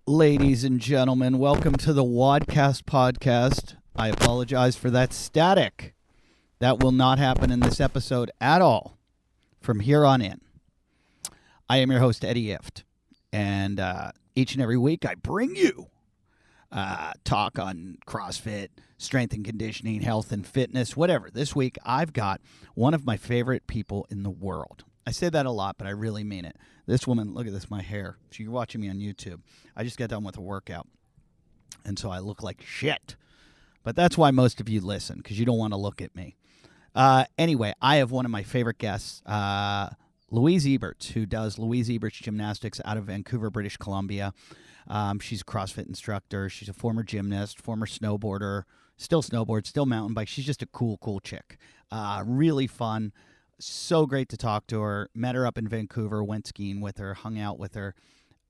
Ladies and gentlemen, welcome to the WODcast podcast. I apologize for that static. That will not happen in this episode at all from here on in. I am your host, Eddie Ifft, and each and every week I bring you talk on CrossFit, strength and conditioning, health and fitness, whatever. This week I've got one of my favorite people in the world. I say that a lot, but I really mean it. This woman, look at this, my hair. So you're watching me on YouTube. I just got done with a workout, and so I look like shit. But that's why most of you listen, because you don't want to look at me. Anyway, I have one of my favorite guests, Louise Eberts, who does Louise Eberts Gymnastics out of Vancouver, British Columbia. She's a CrossFit instructor. She's a former gymnast, former snowboarder, still snowboards, still mountain bike. She's just a cool chick. Really fun. So great to talk to her. Met her up in Vancouver, went skiing with her, hung out with her.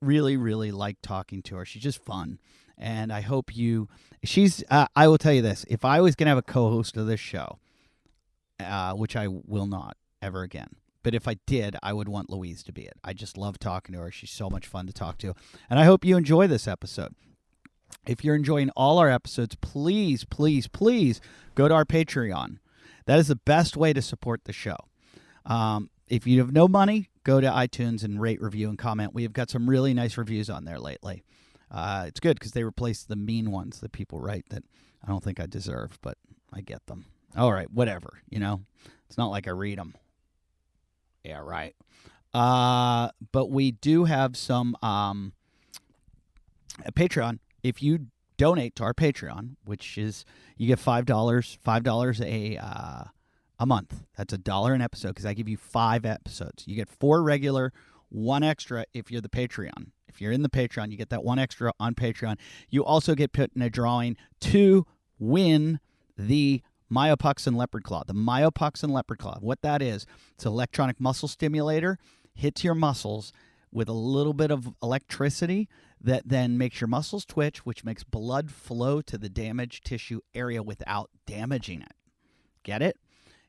Really liked talking to her. She's just fun. And I hope I will tell you this. If I was going to have a co-host of this show, which I will not ever again, but if I did, I would want Louise to be it. I just love talking to her. She's so much fun to talk to. And I hope you enjoy this episode. If you're enjoying all our episodes, please go to our Patreon. That is the best way to support the show. If you have no money, go to iTunes and rate, review, and comment. We have got some really nice reviews on there lately. It's good because they replace the mean ones that people write that I don't think I deserve, but I get them. All right, whatever, It's not like I read them. Yeah, right. But we do have some Patreon. If you donate to our Patreon, which is you get $5 a month. That's $1 an episode because I give you 5 episodes. You get 4 regular, 1 extra if you're the Patreon. If you're in the Patreon, you get that 1 extra on Patreon. You also get put in a drawing to win the Myopuxin Leopard Claw. The Myopuxin Leopard Claw, what that is, it's an electronic muscle stimulator, hits your muscles with a little bit of electricity that then makes your muscles twitch, which makes blood flow to the damaged tissue area without damaging it. Get it?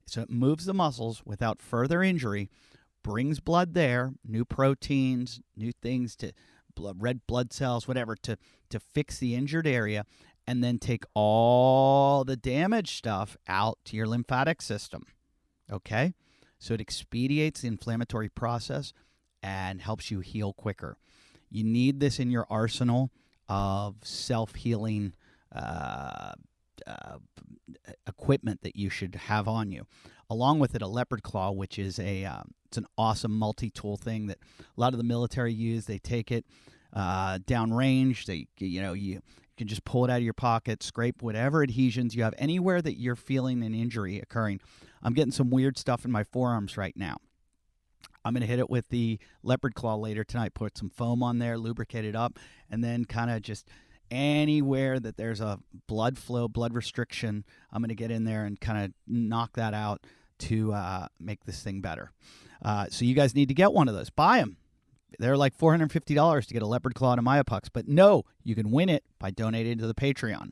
So it moves the muscles without further injury, brings blood there, new proteins, new things to red blood cells, whatever, to fix the injured area, and then take all the damaged stuff out to your lymphatic system. Okay? So it expedites the inflammatory process and helps you heal quicker. You need this in your arsenal of self-healing equipment that you should have on you. Along with it, a leopard claw, which is it's an awesome multi-tool thing that a lot of the military use. They take it down range. You can just pull it out of your pocket, scrape whatever adhesions you have anywhere that you're feeling an injury occurring. I'm getting some weird stuff in my forearms right now. I'm going to hit it with the leopard claw later tonight, put some foam on there, lubricate it up, and then kind of just anywhere that there's a blood flow, blood restriction, I'm going to get in there and kind of knock that out to make this thing better. So you guys need to get one of those. Buy them. They're like $450 to get a leopard claw and a Myopux. But no, you can win it by donating to the Patreon.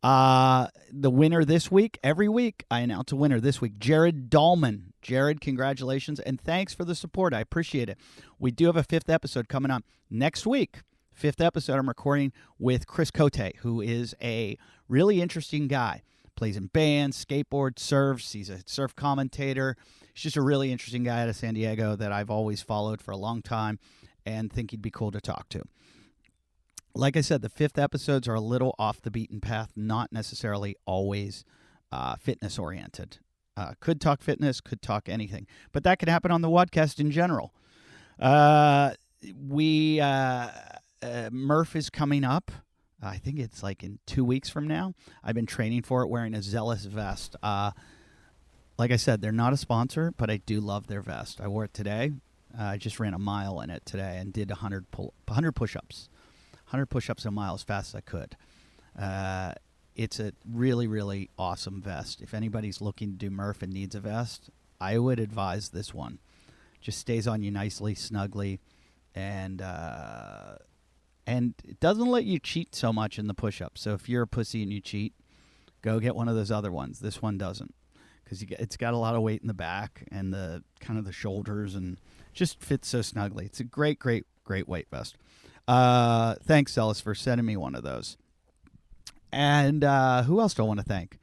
The winner this week, every week, I announce a winner this week, Jared Dahlman. Jared, congratulations, and thanks for the support. I appreciate it. We do have a 5th episode coming up next week. 5th episode I'm recording with Chris Cote, who is a really interesting guy. Plays in bands, skateboards, surfs. He's a surf commentator. He's just a really interesting guy out of San Diego that I've always followed for a long time and think he'd be cool to talk to. Like I said, the 5th episodes are a little off the beaten path, not necessarily always fitness-oriented. Could talk fitness, could talk anything. But that could happen on the WODcast in general. Murph is coming up. I think it's like in 2 weeks from now. I've been training for it wearing a Zealous vest. Like I said, they're not a sponsor, but I do love their vest. I wore it today. I just ran a mile in it today and did 100 push-ups. 100 push-ups a mile as fast as I could. It's a really awesome vest. If anybody's looking to do Murph and needs a vest, I would advise this one. Just stays on you nicely, snugly, and it doesn't let you cheat so much in the push-ups. So if you're a pussy and you cheat, go get one of those other ones. This one doesn't, because it's got a lot of weight in the back and the kind of the shoulders, and just fits so snugly. It's a great weight vest. Thanks, Ellis, for sending me one of those. And who else do I want to thank?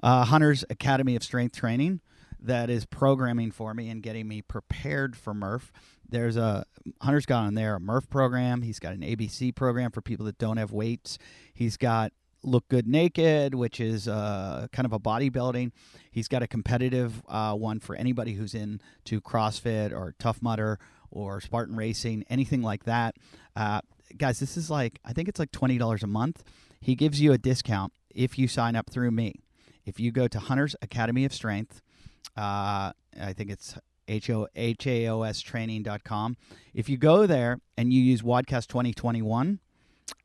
Hunter's Academy of Strength Training, that is programming for me and getting me prepared for Murph. Hunter's got on there a Murph program. He's got an ABC program for people that don't have weights. He's got Look Good Naked, which is kind of a bodybuilding. He's got a competitive one for anybody who's into CrossFit or Tough Mudder or Spartan Racing, anything like that. Guys, this is I think it's like $20 a month. He gives you a discount if you sign up through me. If you go to Hunter's Academy of Strength, I think it's HAOStraining.com. If you go there and you use WODcast 2021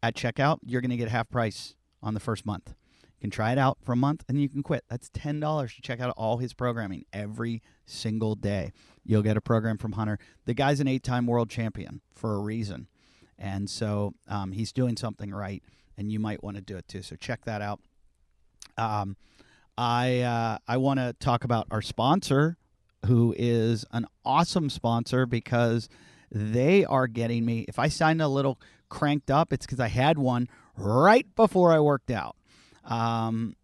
at checkout, you're going to get half price on the first month. You can try it out for a month and you can quit. That's $10 to check out all his programming every single day. You'll get a program from Hunter. The guy's an 8-time world champion for a reason. And so he's doing something right, and you might want to do it too. So check that out. I want to talk about our sponsor, who is an awesome sponsor because they are getting me. If I sound a little cranked up, it's because I had one right before I worked out. And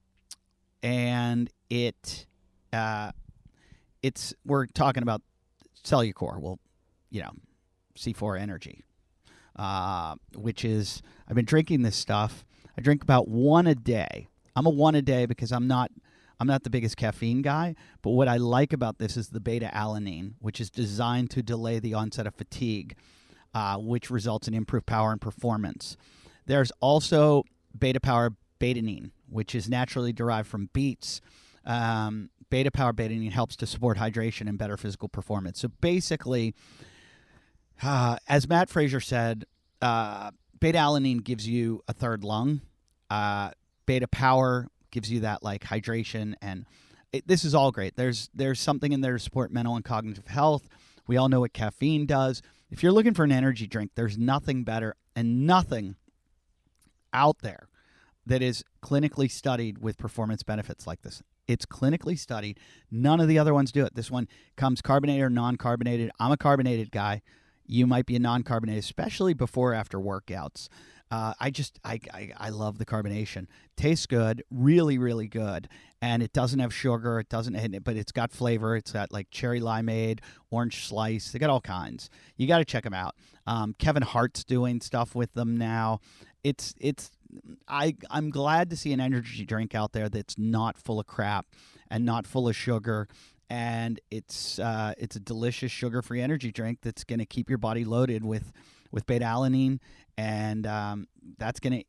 we're talking about Cellucor. Well, C4 Energy, which is, I've been drinking this stuff. I drink about one a day. I'm a one a day because I'm not the biggest caffeine guy, but what I like about this is the beta-alanine, which is designed to delay the onset of fatigue, which results in improved power and performance. There's also beta-power betaine, which is naturally derived from beets. Beta-power betaine helps to support hydration and better physical performance. So basically, as Matt Fraser said, beta-alanine gives you a third lung. Beta-power gives you that hydration, and this is all great. There's something in there to support mental and cognitive health. We all know what caffeine does. If you're looking for an energy drink, there's nothing better and nothing out there that is clinically studied with performance benefits like this. It's clinically studied. None of the other ones do it. This one comes carbonated or non-carbonated. I'm a carbonated guy. You might be a non-carbonated, especially before or after workouts. I love the carbonation. Tastes good, really, really good. And it doesn't have sugar. But it's got flavor. It's got cherry limeade, orange slice. They got all kinds. You got to check them out. Kevin Hart's doing stuff with them now. I'm glad to see an energy drink out there that's not full of crap and not full of sugar. And it's a delicious sugar-free energy drink that's going to keep your body loaded with beta-alanine, and that's going to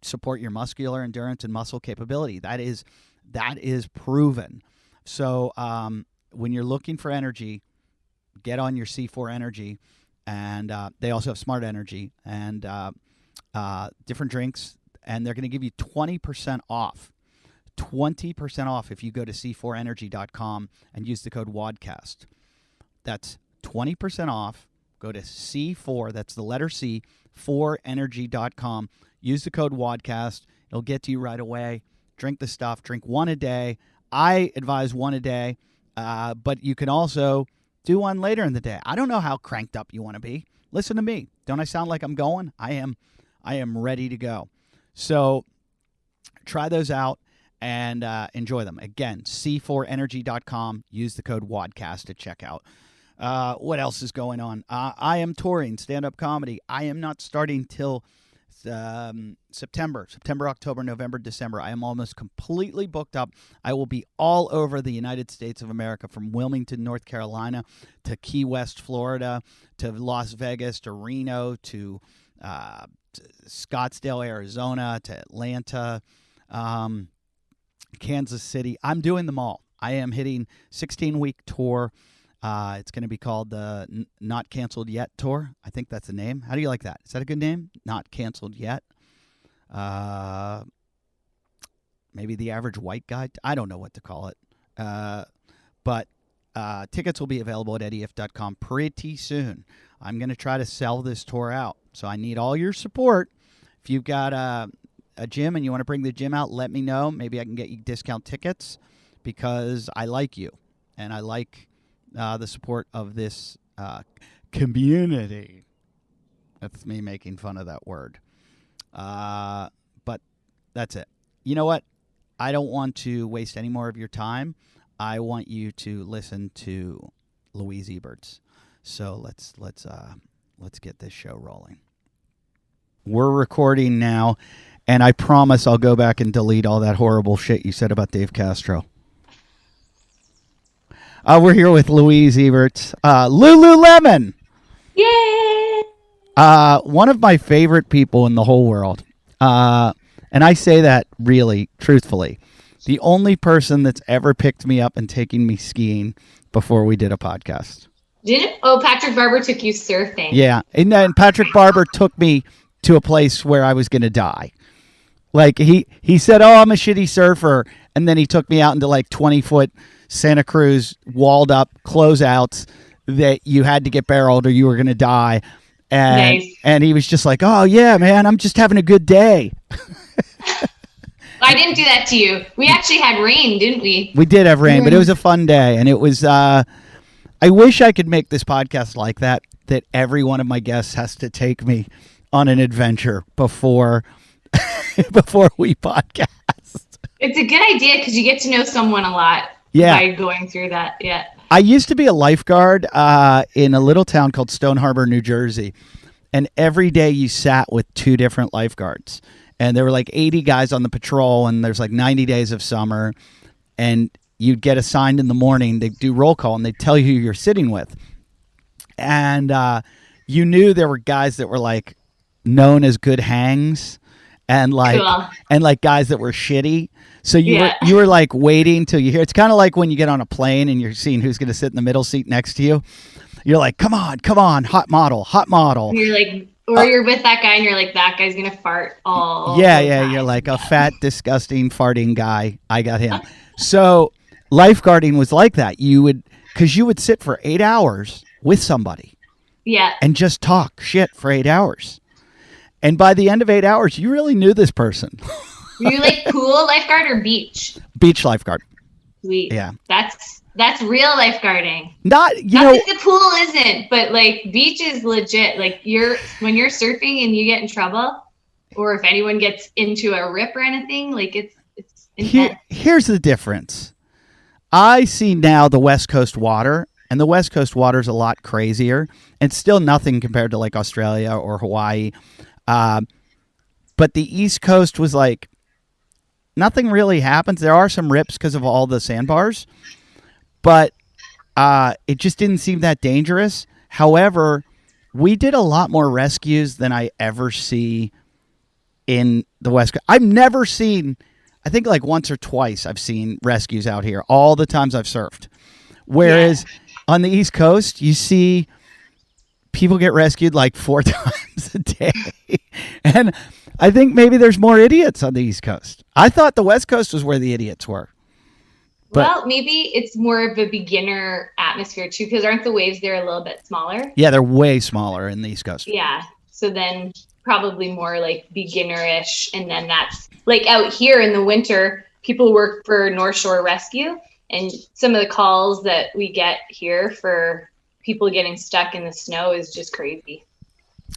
support your muscular endurance and muscle capability. That is proven. So when you're looking for energy, get on your C4 Energy, and they also have Smart Energy and different drinks, and they're going to give you 20% off. 20% off if you go to c4energy.com and use the code WODcast. That's 20% off. Go to C4, that's the letter C, 4energy.com. Use the code WODcast. It'll get to you right away. Drink the stuff. Drink one a day. I advise one a day, but you can also do one later in the day. I don't know how cranked up you want to be. Listen to me. Don't I sound like I'm going? I am ready to go. So try those out and enjoy them. Again, c4energy.com. Use the code WODcast at checkout. What else is going on? I am touring stand-up comedy. I am not starting till September, October, November, December. I am almost completely booked up. I will be all over the United States of America, from Wilmington, North Carolina, to Key West, Florida, to Las Vegas, to Reno, to Scottsdale, Arizona, to Atlanta, Kansas City. I'm doing them all. I am hitting 16-week tour. It's going to be called the Not Canceled Yet Tour. I think that's the name. How do you like that? Is that a good name? Not Canceled Yet. Maybe the Average White Guy. I don't know what to call it. But tickets will be available at eddieift.com pretty soon. I'm going to try to sell this tour out. So I need all your support. If you've got a gym and you want to bring the gym out, let me know. Maybe I can get you discount tickets, because I like you and I like the support of this community. That's me making fun of that word. But that's it. You know what? I don't want to waste any more of your time. I want you to listen to Louise Eberts. So let's get this show rolling. We're recording now, and I promise I'll go back and delete all that horrible shit you said about Dave Castro. We're here with Louise Eberts. Lululemon! Yay! One of my favorite people in the whole world. And I say that really, truthfully. The only person that's ever picked me up and taken me skiing before we did a podcast. Patrick Barber took you surfing. Yeah. And then Patrick Barber took me to a place where I was going to die. Like, he said, oh, I'm a shitty surfer. And then he took me out into like 20-foot Santa Cruz walled up closeouts that you had to get barreled or you were going to die. And, nice. And he was just like, oh, yeah, man, I'm just having a good day. I didn't do that to you. We actually had rain, didn't we? We did have rain, but it was a fun day. And it was, I wish I could make this podcast like that every one of my guests has to take me on an adventure before we podcast. It's a good idea because you get to know someone a lot by going through that. Yeah. I used to be a lifeguard in a little town called Stone Harbor, New Jersey. And every day you sat with two different lifeguards. And there were like 80 guys on the patrol, and there's like 90 days of summer. And you'd get assigned in the morning. They'd do roll call, and they'd tell you who you're sitting with. And you knew there were guys that were like known as good hangs and like cool. and like guys that were shitty. So you were like waiting till you hear. It's kind of like when you get on a plane and you're seeing who's going to sit in the middle seat next to you. You're like, come on, hot model. And you're like, or you're with that guy and you're like, that guy's going to fart all Yeah, you're like a fat, disgusting, farting guy. I got him. So lifeguarding was like that. Because you would sit for 8 hours with somebody. Yeah. And just talk shit for 8 hours. And by the end of 8 hours, you really knew this person. Were you like pool lifeguard or beach? Beach lifeguard. Sweet. Yeah. That's real lifeguarding. Not that the pool isn't, but like beach is legit. Like when you're surfing and you get in trouble, or if anyone gets into a rip or anything, like it's intense. Here's the difference. I see now the West Coast water, and the West Coast water is a lot crazier. It's still nothing compared to like Australia or Hawaii. But the East Coast was like, nothing really happens. There are some rips because of all the sandbars. But it just didn't seem that dangerous. However, we did a lot more rescues than I ever see in the West Coast. I've never seen, I think like once or twice I've seen rescues out here, all the times I've surfed. Whereas on the East Coast, you see people get rescued like 4 times a day. And I think maybe there's more idiots on the East Coast. I thought the West Coast was where the idiots were. Well, maybe it's more of a beginner atmosphere too, because aren't the waves there a little bit smaller? Yeah, they're way smaller in the East Coast. Yeah, so then probably more like beginner-ish, and then that's like out here in the winter, people work for North Shore Rescue, and some of the calls that we get here for people getting stuck in the snow is just crazy.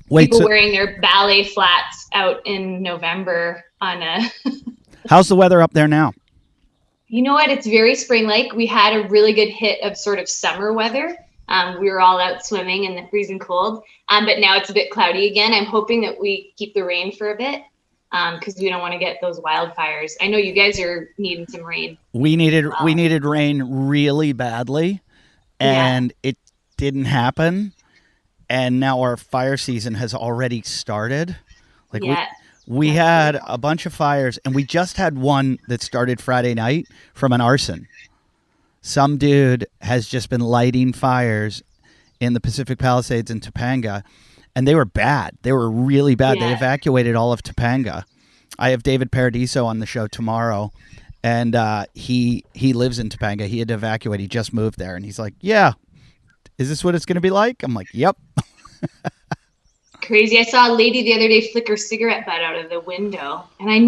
People wearing their ballet flats out in November on a... How's the weather up there now? You know what? It's very spring-like. We had a really good hit of sort of summer weather. We were all out swimming in the freezing cold, but now it's a bit cloudy again. I'm hoping that we keep the rain for a bit because we don't want to get those wildfires. I know you guys are needing some rain. We needed rain really badly, and it didn't happen. And now our fire season has already started. We had a bunch of fires, and we just had one that started Friday night from an arson. Some dude has just been lighting fires in the Pacific Palisades in Topanga, and they were bad. They were really bad. Yeah. They evacuated all of Topanga. I have David Paradiso on the show tomorrow, and he lives in Topanga. He had to evacuate. He just moved there, and he's like, yeah, is this what it's going to be like? I'm like, yep. crazy. I saw a lady the other day flick her cigarette butt out of the window, and I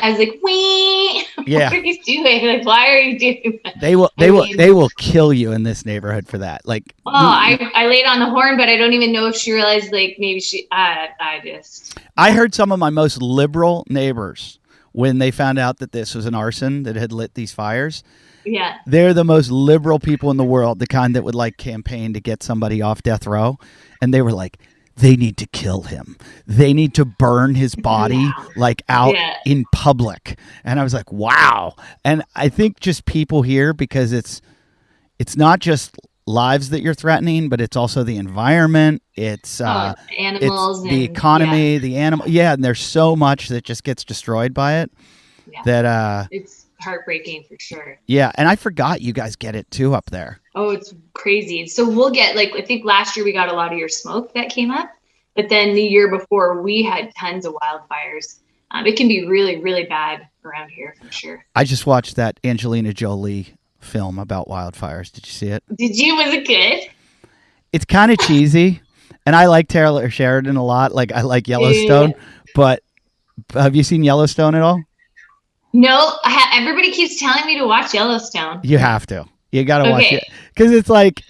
was like, "Wee, Yeah. what are you doing? Like, why are you doing that?" They will kill you in this neighborhood for that. Like, I laid on the horn, but I don't even know if she realized. Like, maybe I heard some of my most liberal neighbors, when they found out that this was an arson that had lit these fires. Yeah. They're the most liberal people in the world, the kind that would like campaign to get somebody off death row. And they were like, they need to kill him. They need to burn his body out in public. And I was like, wow. And I think just people here, because it's not just lives that you're threatening, but it's also the environment. It's animals, it's the economy, the animal. Yeah. And there's so much that just gets destroyed by it that it's heartbreaking for sure. Yeah. And I forgot you guys get it too up there. Oh, it's crazy. So we'll get I think last year we got a lot of your smoke that came up, but then the year before we had tons of wildfires. It can be really, really bad around here for sure. I just watched that Angelina Jolie film about wildfires. Did you see it? Did you? Was it good? It's kind of cheesy, and I like Taylor Sheridan a lot. Like, I like Yellowstone, but have you seen Yellowstone at all? No, everybody keeps telling me to watch Yellowstone. You have to. You got to watch it because it's like,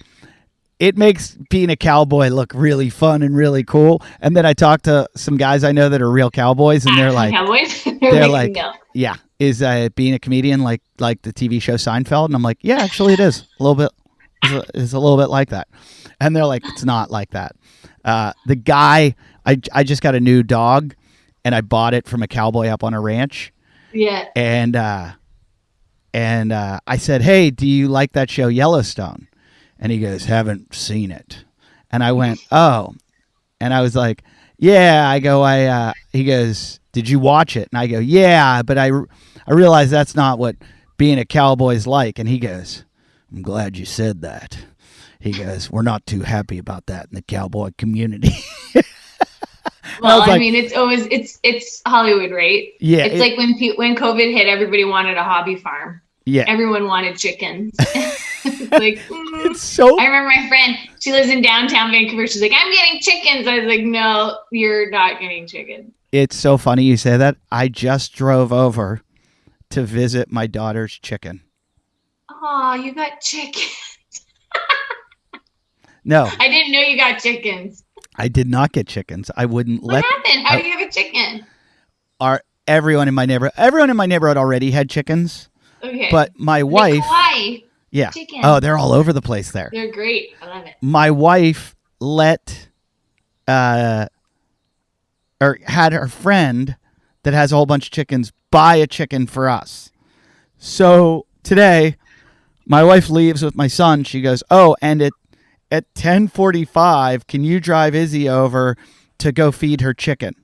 it makes being a cowboy look really fun and really cool. And then I talked to some guys I know that are real cowboys, and they're like, cowboys? they're like, no. Yeah, is being a comedian like the TV show Seinfeld? And I'm like, yeah, actually it is a little bit. It's a little bit like that. And they're like, it's not like that. The guy, I just got a new dog, and I bought it from a cowboy up on a ranch. Yeah. And I said, hey, do you like that show Yellowstone? And he goes, haven't seen it. And I went, oh. And I was like, yeah. I go, he goes, did you watch it? And I go, yeah, but I realized that's not what being a cowboy's like. And he goes, I'm glad you said that. He goes, we're not too happy about that in the cowboy community. Well, I mean, it's always it's Hollywood, right? Yeah. It's like when COVID hit, everybody wanted a hobby farm. Yeah. Everyone wanted chickens. Like, it's so. I remember my friend. She lives in downtown Vancouver. She's like, I'm getting chickens. I was like, no, you're not getting chickens. It's so funny you say that. I just drove over to visit my daughter's chicken. Oh, you got chickens. No. I didn't know you got chickens. I did not get chickens. I wouldn't What happened? How do you have a chicken? Everyone in my neighborhood already had chickens. Okay. But my wife. Hawaii. Yeah. Chicken. Oh, they're all over the place there. They're great. I love it. My wife had her friend that has a whole bunch of chickens buy a chicken for us. So today, my wife leaves with my son. She goes, oh, and at 10:45, can you drive Izzy over to go feed her chicken?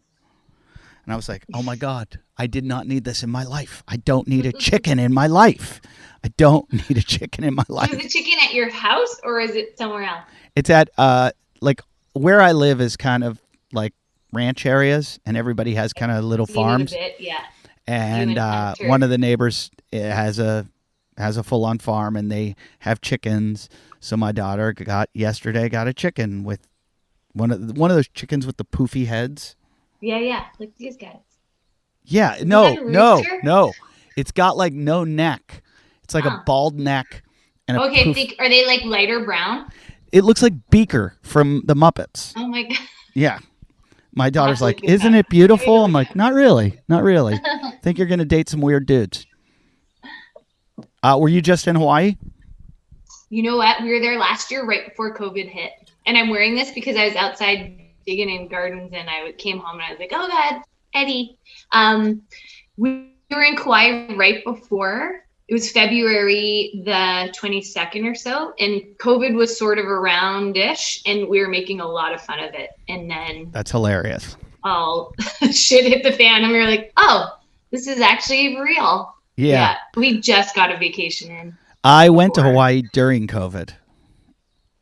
And I was like, oh my God, I did not need this in my life. I don't need a chicken in my life. I don't need a chicken in my life. Is the chicken at your house or is it somewhere else? It's at where I live is kind of like ranch areas, and everybody has kind of little farms. Yeah. And one of the neighbors has a full on farm, and they have chickens. So my daughter yesterday got a chicken with one of those chickens with the poofy heads. Yeah, like these guys. Yeah, no. It's got like no neck. It's like a bald neck. And are they like lighter brown? It looks like Beaker from the Muppets. Oh my God. Yeah. My daughter's like, isn't it beautiful? I'm like, not really. I think you're going to date some weird dudes. Were you just in Hawaii? You know what? We were there last year right before COVID hit. And I'm wearing this because I was outside digging in gardens, and I came home and I was like, oh God, Eddie. We were in Kauai right before. It was February the 22nd or so, and COVID was sort of around-ish, and we were making a lot of fun of it. And then that's hilarious. All shit hit the fan, and we were like, oh, this is actually real. Yeah. We just got a vacation in. I went to Hawaii during COVID.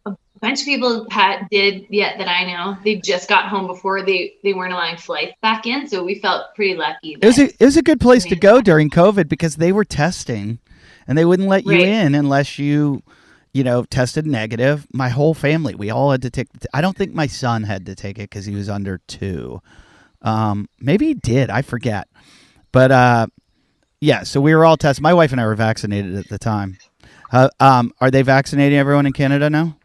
A bunch of people did that I know. They just got home before they weren't allowing flights back in, so we felt pretty lucky. It was a good place to go during COVID because they were testing, and they wouldn't let you in unless you tested negative. My whole family, we all had to take. I don't think my son had to take it because he was under 2. Maybe he did. I forget. But yeah, so we were all tested. My wife and I were vaccinated at the time. Are they vaccinating everyone in Canada now?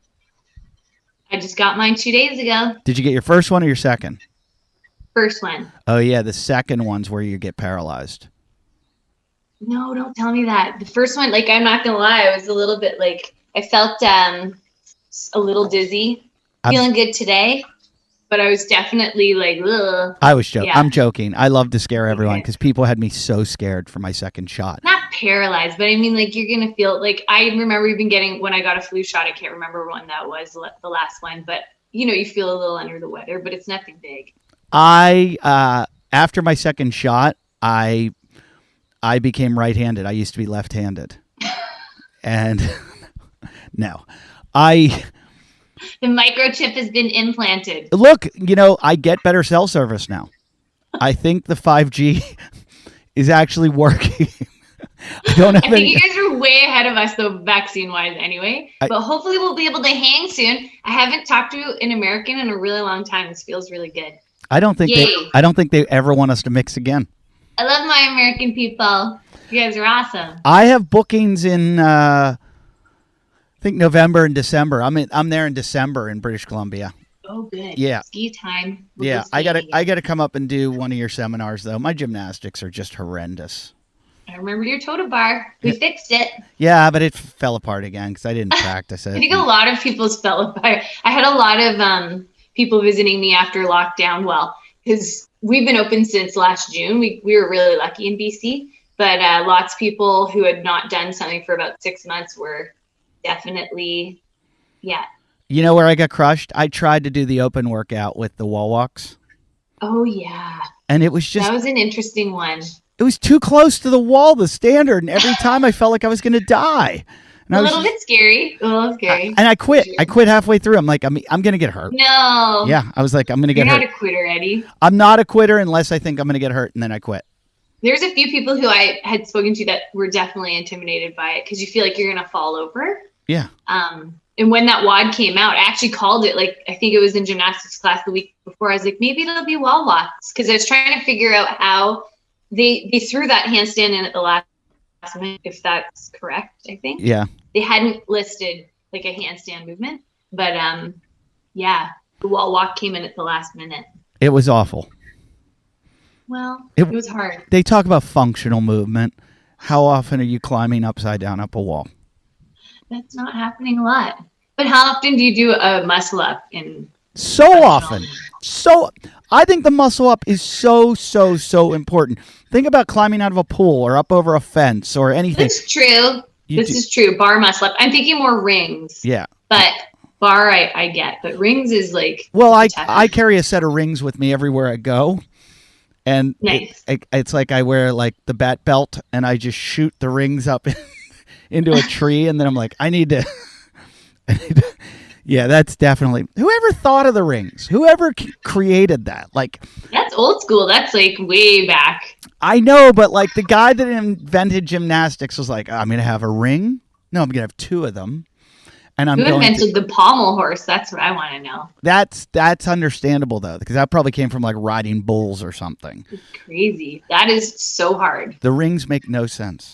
I just got mine 2 days ago. Did you get your first one or your second? First one. Oh, yeah, the second one's where you get paralyzed. No, don't tell me that. The first one, like, I'm not going to lie, I was a little bit like, I felt a little dizzy. Feeling good today, but I was definitely like, ugh. I was joking. Yeah. I'm joking. I love to scare everyone because people had me so scared for my second shot. Not paralyzed, but I mean, like, you're going to feel like, I remember even getting, when I got a flu shot, I can't remember when that was, the last one, but you feel a little under the weather, but it's nothing big. After my second shot, I became right-handed. I used to be left-handed. And no, the microchip has been implanted. Look, I get better cell service now. I think the 5G is actually working. I think you guys are way ahead of us, though, vaccine-wise anyway. But hopefully we'll be able to hang soon. I haven't talked to an American in a really long time. This feels really good. I don't think they ever want us to mix again. I love my American people. You guys are awesome. I have bookings in I think November and December. I'm there in December in British Columbia. Oh, good. Yeah. Ski time. I gotta come up and do one of your seminars though. My gymnastics are just horrendous. I remember your Totem bar. We fixed it. Yeah, but it fell apart again because I didn't practice it. I think a lot of people's fell apart. I had a lot of people visiting me after lockdown. Well, because we've been open since last June. We were really lucky in BC, but lots of people who had not done something for about 6 months were definitely, yeah. You know where I got crushed? I tried to do the open workout with the wall walks. Oh, yeah. And it was just... That was an interesting one. It was too close to the wall, the standard, and every time I felt like I was going to die. And a little bit scary. And I quit. I quit halfway through. I'm like, I'm going to get hurt. No. Yeah, I was like, I'm going to get hurt. You're not a quitter, Eddie. I'm not a quitter unless I think I'm going to get hurt, and then I quit. There's a few people who I had spoken to that were definitely intimidated by it because you feel like you're going to fall over. Yeah. And when that WOD came out, I actually called it, like, I think it was in gymnastics class the week before. I was like, maybe it'll be wall walks because I was trying to figure out how they threw that handstand in at the last minute, if that's correct, I think. Yeah. They hadn't listed like a handstand movement, but yeah, the wall walk came in at the last minute. It was awful. Well, it was hard. They talk about functional movement. How often are you climbing upside down up a wall? That's not happening a lot. But how often do you do a muscle up in? So often. I think the muscle up is so important. Think about climbing out of a pool or up over a fence or anything. That's true. This is true. Bar muscle up. I'm thinking more rings. Yeah. But bar I get. But rings is like... Well, I carry a set of rings with me everywhere I go. And nice. It's like I wear like the bat belt and I just shoot the rings up into a tree. And then I'm like, I need to... Yeah, that's definitely... Whoever thought of the rings? Whoever created that? Like... That's old school. That's like way back. I know, but like the guy that invented gymnastics was like, I'm going to have a ring. No, I'm going to have 2 of them. And Who invented the pommel horse? That's what I want to know. That's understandable, though, because that probably came from like riding bulls or something. It's crazy. That is so hard. The rings make no sense.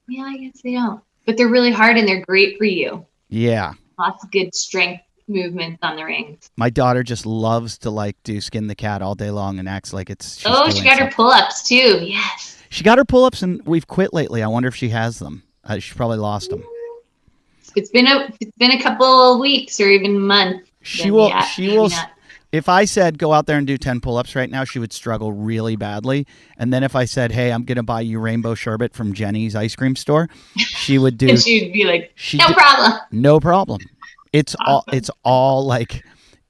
Yeah, I guess they don't. But they're really hard and they're great for you. Yeah. Lots of good strength movements on the rings. My daughter just loves to like do skin the cat all day long and acts like it's... She got her pull-ups too. Yes. She got her pull-ups and we've quit lately. I wonder if she has them. She probably lost them. It's been a couple of weeks or even months. She will. If I said go out there and do 10 pull-ups right now, she would struggle really badly. And then if I said, hey, I'm going to buy you rainbow sherbet from Jenny's ice cream store, she would do... and she'd be like, problem. No problem. It's all like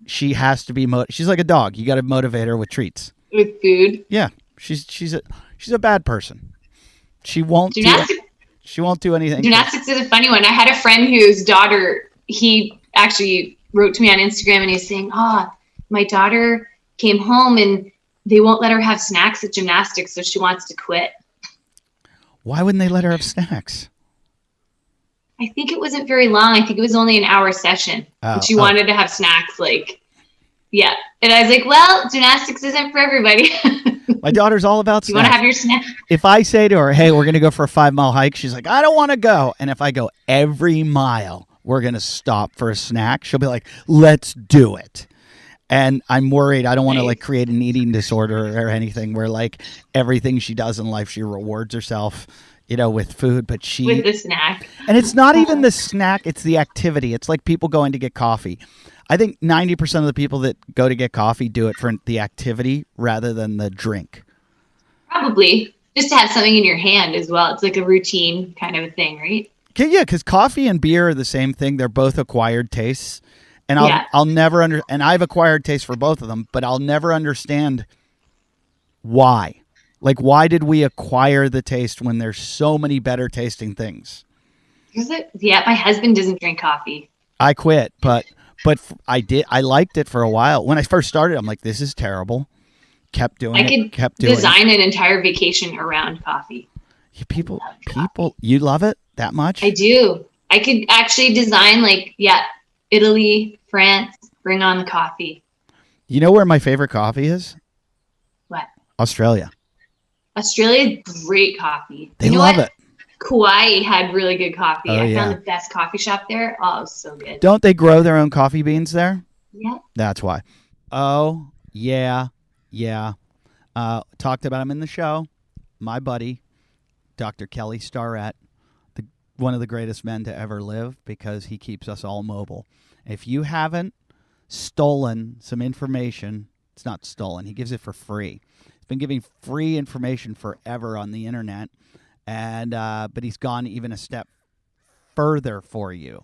she has to be... she's like a dog. You got to motivate her with treats. With food? Yeah. She's a bad person. She won't do anything. Gymnastics is a funny one. I had a friend whose daughter, he actually wrote to me on Instagram and he's saying, my daughter came home and they won't let her have snacks at gymnastics, so she wants to quit. Why wouldn't they let her have snacks? I think it wasn't very long. I think it was only an hour session. And she wanted to have snacks, like, yeah. And I was like, well, gymnastics isn't for everybody. My daughter's all about snacks. You want to have your snack? If I say to her, hey, we're going to go for a 5-mile hike, she's like, I don't want to go. And if I go every mile, we're going to stop for a snack, she'll be like, let's do it. And I'm worried. I don't want to like create an eating disorder or anything where like everything she does in life, she rewards herself, with food, but with the snack. And it's not even the snack, it's the activity. It's like people going to get coffee. I think 90% of the people that go to get coffee do it for the activity rather than the drink. Probably. Just to have something in your hand as well. It's like a routine kind of a thing, right? Yeah, because coffee and beer are the same thing. They're both acquired tastes. And I'll never and I've acquired taste for both of them, but I'll never understand why. Like, why did we acquire the taste when there's so many better tasting things? Yeah, my husband doesn't drink coffee. I quit, but I did. I liked it for a while. When I first started, I'm like, this is terrible. Kept doing it. Kept doing it. Design an entire vacation around coffee. People, you love it that much? I do. I could actually design Italy, France, bring on the coffee. You know where my favorite coffee is? What? Australia. Australia, great coffee. They love it. Kauai had really good coffee. I found the best coffee shop there. Oh, it was so good. Don't they grow their own coffee beans there? Yeah. That's why. Oh, yeah. Talked about him in the show. My buddy, Dr. Kelly Starrett, one of the greatest men to ever live because he keeps us all mobile. If you haven't stolen some information, it's not stolen. He gives it for free. He's been giving free information forever on the internet. And but he's gone even a step further for you.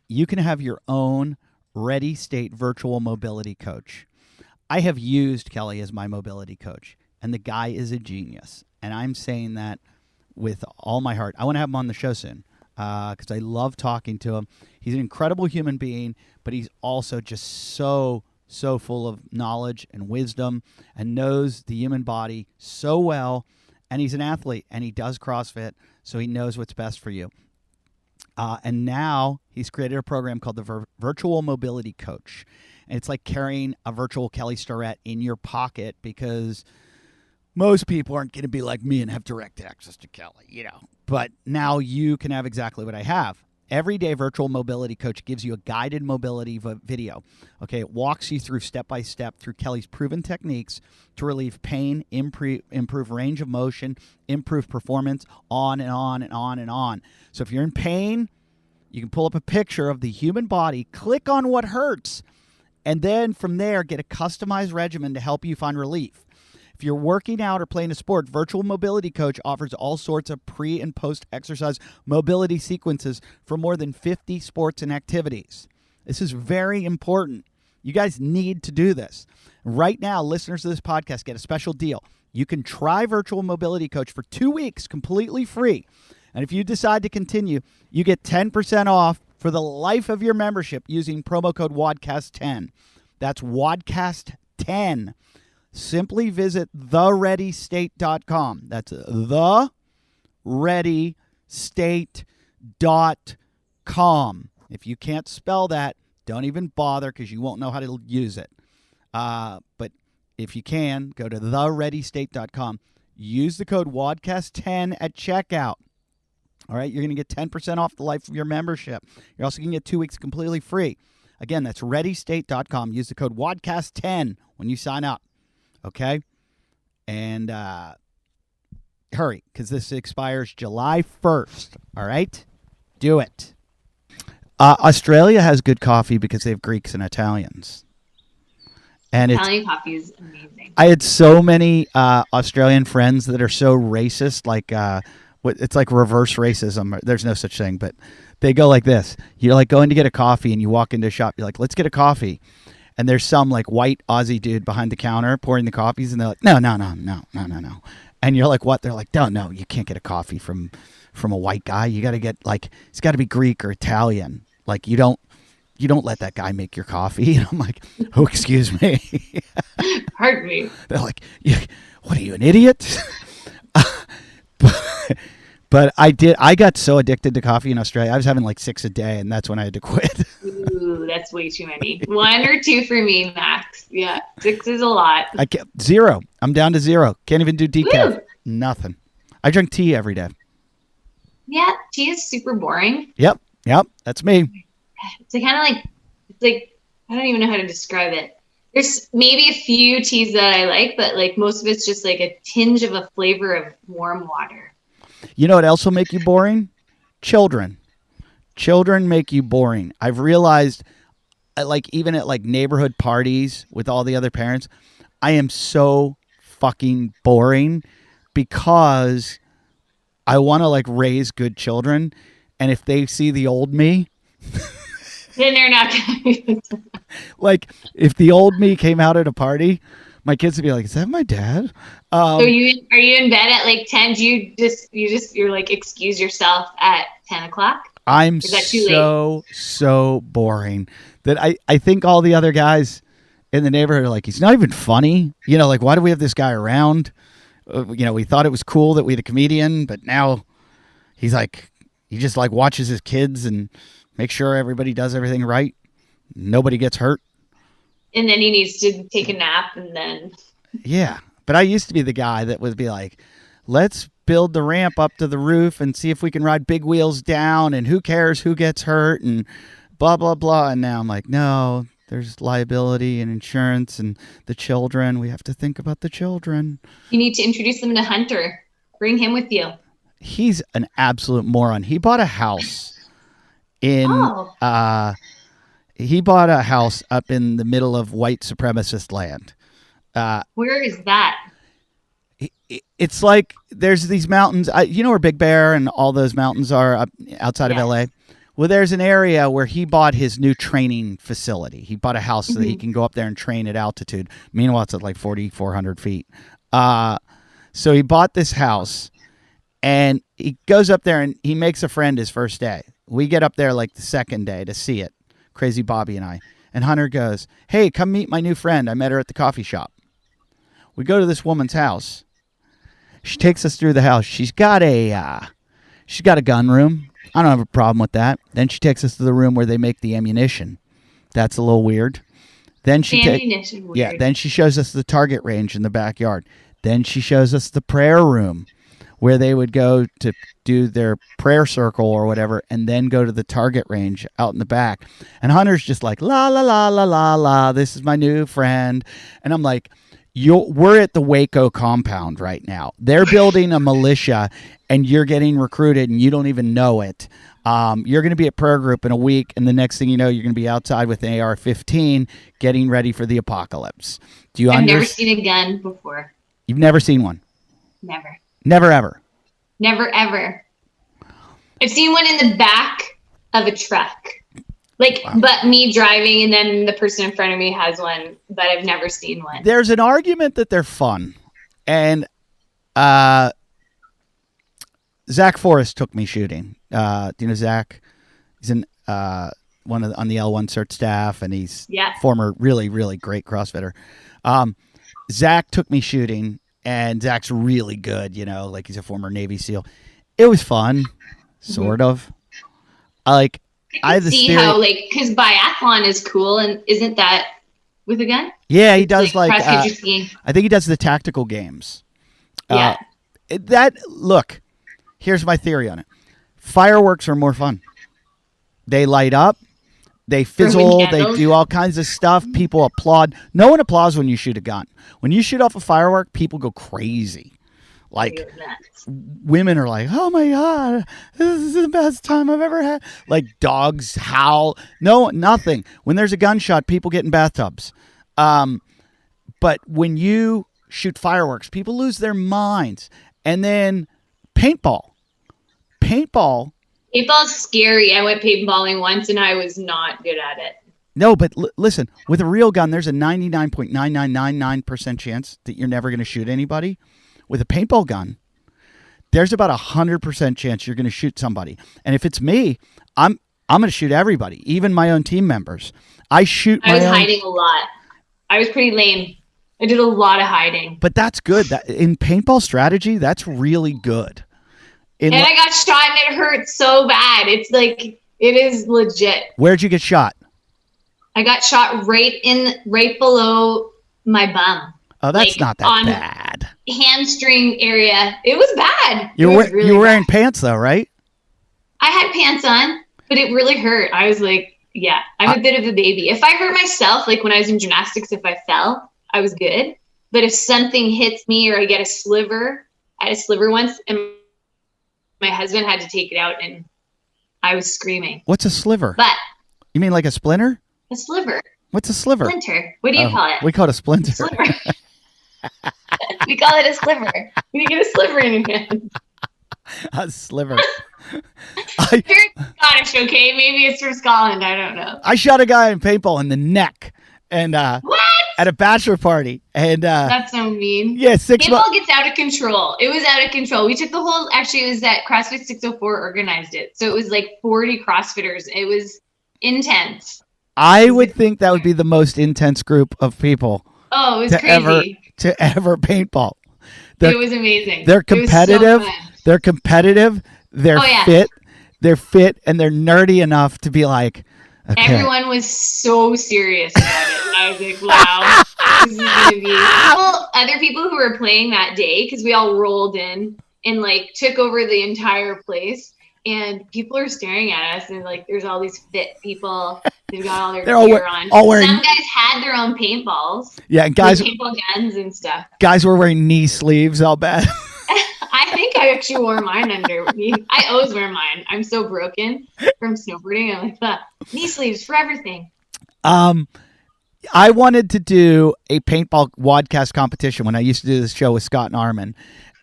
You can have your own Ready State virtual mobility coach. I have used Kelly as my mobility coach, and the guy is a genius. And I'm saying that with all my heart. I want to have him on the show soon because I love talking to him. He's an incredible human being, but he's also just so full of knowledge and wisdom and knows the human body so well. And he's an athlete, and he does CrossFit, so he knows what's best for you. And now he's created a program called the Virtual Mobility Coach. And it's like carrying a virtual Kelly Starrett in your pocket because most people aren't going to be like me and have direct access to Kelly, But now you can have exactly what I have. Everyday Virtual Mobility Coach gives you a guided mobility video. Okay, it walks you through step-by-step through Kelly's proven techniques to relieve pain, improve range of motion, improve performance, on and on and on and on. So if you're in pain, you can pull up a picture of the human body, click on what hurts, and then from there get a customized regimen to help you find relief. If you're working out or playing a sport, Virtual Mobility Coach offers all sorts of pre- and post-exercise mobility sequences for more than 50 sports and activities. This is very important. You guys need to do this. Right now, listeners of this podcast get a special deal. You can try Virtual Mobility Coach for 2 weeks completely free. And if you decide to continue, you get 10% off for the life of your membership using promo code WODcast10. That's WODcast10. Simply visit thereadystate.com. That's thereadystate.com. If you can't spell that, don't even bother because you won't know how to use it. But if you can, go to thereadystate.com. Use the code WODcast10 at checkout. All right, you're going to get 10% off the life of your membership. You're also going to get 2 weeks completely free. Again, that's readystate.com. Use the code WODcast10 when you sign up. Okay? And hurry, because this expires July 1st. All right? Do it. Australia has good coffee because they have Greeks and Italians. And Italian coffee is amazing. I had so many Australian friends that are so racist, like it's like reverse racism. There's no such thing, but they go like this. You're like going to get a coffee and you walk into a shop. You're like, let's get a coffee. And there's some like white Aussie dude behind the counter pouring the coffees. And they're like, no. And you're like, what? They're like, no, you can't get a coffee from a white guy. You got to get it's got to be Greek or Italian. Like you don't let that guy make your coffee. And I'm like, oh, excuse me. Pardon me. They're like, what are you, an idiot? But I got so addicted to coffee in Australia. I was having like 6 a day, and that's when I had to quit. Ooh, that's way too many. 1 or 2 for me, max. Yeah, 6 is a lot. I can't, 0. I'm down to 0. Can't even do decaf. Woo! Nothing. I drink tea every day. Yeah, tea is super boring. Yep. That's me. It's like I don't even know how to describe it. There's maybe a few teas that I like, but like most of it's just like a tinge of a flavor of warm water. You know what else will make you boring? Children. Children make you boring. I've realized, like, even at like neighborhood parties with all the other parents, I am so fucking boring because I want to like raise good children, and if they see the old me, Then they're not gonna. like if the old me came out at a party, my kids would be like, "Is that my dad?" So are you in bed at like 10? Do you're like excuse yourself at 10 o'clock? I'm Is that too late? so boring that I think all the other guys in the neighborhood are like, he's not even funny. You know, like, why do we have this guy around? We thought it was cool that we had a comedian, but now he's like, he just like watches his kids and makes sure everybody does everything right. Nobody gets hurt. And then he needs to take a nap and then. Yeah. But I used to be the guy that would be like, let's build the ramp up to the roof and see if we can ride big wheels down, and who cares who gets hurt and blah, blah, blah. And now I'm like, no, there's liability and insurance and the children. We have to think about the children. You need to introduce them to Hunter. Bring him with you. He's an absolute moron. He bought a house he bought a house up in the middle of white supremacist land. Where is that? It's like there's these mountains. You know where Big Bear and all those mountains are up outside of LA? Well, there's an area where he bought his new training facility. He bought a house so that he can go up there and train at altitude. Meanwhile, it's at like 4,400 feet. So he bought this house, and he goes up there and he makes a friend his first day. We get up there like the second day to see it, Crazy Bobby and I. And Hunter goes, hey, come meet my new friend. I met her at the coffee shop. We go to this woman's house. She takes us through the house. She's got a gun room. I don't have a problem with that. Then she takes us to the room where they make the ammunition. That's a little weird. Then she then she shows us the target range in the backyard. Then she shows us the prayer room where they would go to do their prayer circle or whatever, and then go to the target range out in the back. And Hunter's just like, la, la, la, la, la, la, this is my new friend. And I'm like, we're at the Waco compound right now. They're building a militia, and you're getting recruited, and you don't even know it. You're going to be at prayer group in a week, and the next thing you know, you're going to be outside with an AR-15 getting ready for the apocalypse. Do you I've never seen a gun before. You've never seen one? Never. Never, ever? Never, ever. I've seen one in the back of a truck. Like, wow. But me driving, and then the person in front of me has one, but I've never seen one. There's an argument that they're fun. And Zach Forrest took me shooting. Do you know Zach? He's on the L1 cert staff, and he's former really, really great CrossFitter. Zach took me shooting, and Zach's really good, like he's a former Navy SEAL. It was fun, sort of. I had this theory. How, because biathlon is cool, and isn't that with a gun? Yeah, he does I think he does the tactical games. Yeah. Look, here's my theory on it. Fireworks are more fun. They light up, they fizzle, they do all kinds of stuff. People applaud. No one applauds when you shoot a gun. When you shoot off a firework, people go crazy. Like, women are like, oh my God, this is the best time I've ever had. Like, dogs howl. No, nothing. When there's a gunshot, people get in bathtubs. But when you shoot fireworks, people lose their minds. And then paintball. Paintball's scary. I went paintballing once, and I was not good at it. No, but listen, with a real gun, there's a 99.9999% chance that you're never going to shoot anybody. With a paintball gun, there's about 100% chance you're going to shoot somebody. And if it's me, I'm going to shoot everybody, even my own team members. I was hiding a lot. I was pretty lame. I did a lot of hiding. But that's good. In paintball strategy, that's really good. And I got shot and it hurt so bad. It's like, it is legit. Where'd you get shot? I got shot right below my bum. Oh, that's not that bad. Hamstring area. It was bad. You were wearing pants though, right? I had pants on, but it really hurt. I was like, yeah, I'm a bit of a baby. If I hurt myself, like when I was in gymnastics, if I fell, I was good. But if something hits me or I get a sliver, I had a sliver once and my husband had to take it out and I was screaming. What's a sliver? But you mean like a splinter? A sliver. What's a sliver? Splinter. What do you call it? We call it a splinter. Sliver. We call it a sliver. You get a sliver in your hand. A sliver. You're Scottish, okay? Maybe it's from Scotland. I don't know. I shot a guy in paintball in the neck, and what? At a bachelor party, and that's so mean. Yeah, paintball gets out of control. It was out of control. We took the whole. Actually, it was that CrossFit 604 organized it, so it was like 40 CrossFitters. It was intense. I would think that would be the most intense group of people. Oh, it was crazy. To ever paintball. It was amazing. They're competitive. They're competitive. They're fit. They're fit, and they're nerdy enough to be like. Okay. Everyone was so serious about it. And I was like, wow, this is going to be. Other people who were playing that day, because we all rolled in and like took over the entire place. And people are staring at us, and like, there's all these fit people. They've got all their gear on. Some guys had their own paintballs. Yeah, and guys, paintball guns and stuff. Guys were wearing knee sleeves. I'll bet. I think I actually wore mine under me. I always wear mine. I'm so broken from snowboarding. I'm like, knee sleeves for everything. I wanted to do a paintball WODcast competition when I used to do this show with Scott and Armin,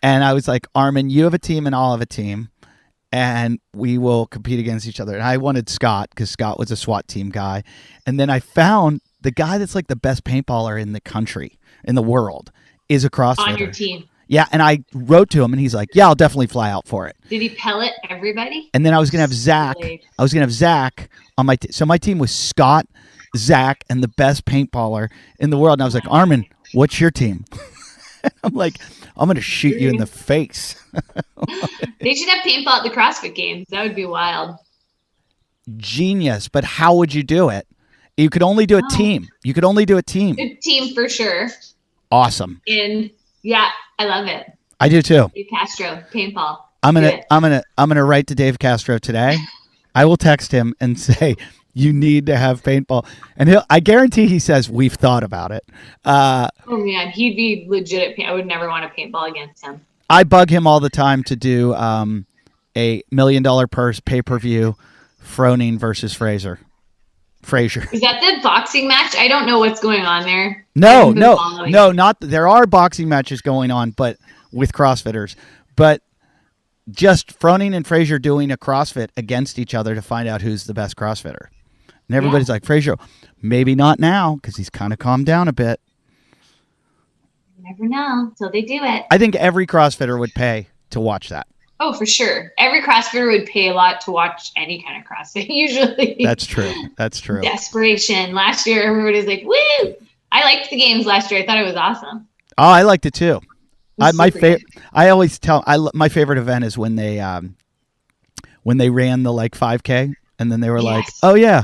and I was like, Armin, you have a team and I'll have a team. And we will compete against each other. And I wanted Scott because Scott was a SWAT team guy. And then I found the guy that's like the best paintballer in the country, in the world, is a CrossFitter. On your team. Yeah, and I wrote to him, and he's like, yeah, I'll definitely fly out for it. Did he pellet everybody? And then I was going to have Zach. I was going to have Zach on my team. So my team was Scott, Zach, and the best paintballer in the world. And I was like, Armin, what's your team? I'm like, I'm going to shoot you in the face. They should have paintball at the CrossFit Games. That would be wild. Genius. But how would you do it? You could only do a team. You could only do a team. A team for sure. Awesome. And yeah, I love it. I do too. Dave Castro, paintball. I'm gonna write to Dave Castro today. I will text him and say, you need to have paintball. And I guarantee he says, we've thought about it. Oh man, he'd be legit at I would never want to paintball against him. I bug him all the time to do a $1 million purse pay-per-view, Froning versus Frazier. Is that the boxing match? I don't know what's going on there. No, not. There are boxing matches going on, but with CrossFitters. But just Froning and Frazier doing a CrossFit against each other to find out who's the best CrossFitter. And everybody's like, Frazier, maybe not now because he's kind of calmed down a bit. You never know until they do it. I think every CrossFitter would pay to watch that. Oh, for sure. Every CrossFitter would pay a lot to watch any kind of CrossFit, usually. That's true. That's true. Desperation. Last year, everybody's like, woo! I liked the games last year. I thought it was awesome. Oh, I liked it too. My favorite event is when they ran the like 5K and then they were like, oh yeah,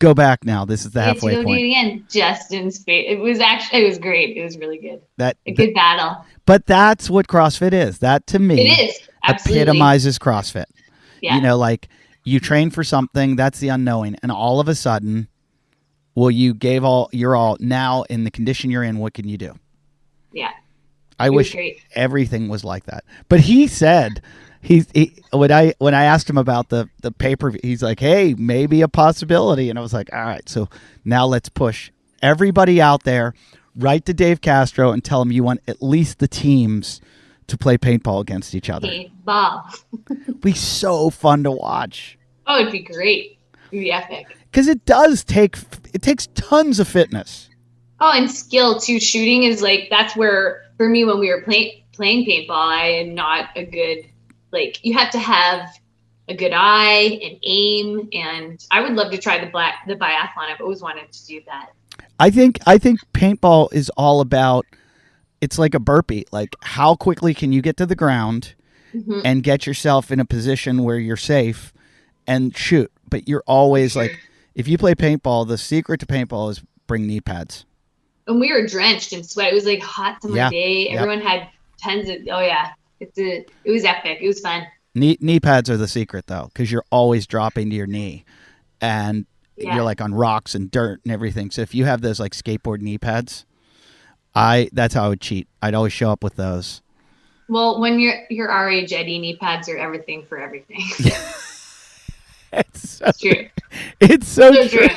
go back now. This is the halfway point. Do it again. Justin's face. It was great. It was really good. Good battle. But that's what CrossFit is. That to me it is. Absolutely. Epitomizes CrossFit. Yeah. You know, like you train for something, that's the unknowing, and all of a sudden, you gave your all. Now in the condition you're in, what can you do? Yeah. I wish everything was like that. But he said when I asked him about the pay-per-view, he's like, hey, maybe a possibility. And I was like, all right, so now let's push everybody out there, write to Dave Castro and tell him you want at least the teams to play paintball against each other. Paintball. It'd be so fun to watch. Oh, it'd be great. It'd be epic. Because it takes tons of fitness. Oh, and skill too. Shooting is like, that's where, for me, when we were playing paintball, I am not a good, you have to have a good eye and aim. And I would love to try the biathlon. I've always wanted to do that. I think paintball is all about, it's like a burpee. Like, how quickly can you get to the ground and get yourself in a position where you're safe and shoot. But you're always like, if you play paintball, the secret to paintball is bring knee pads. And we were drenched in sweat. It was like hot summer day. Everyone had tons of, it was epic. It was fun. Knee pads are the secret though, because you're always dropping to your knee and you're like on rocks and dirt and everything. So if you have those like skateboard knee pads, that's how I would cheat. I'd always show up with those. Well, when you're our age, Eddie, knee pads are everything for everything. It's so true. It's so true.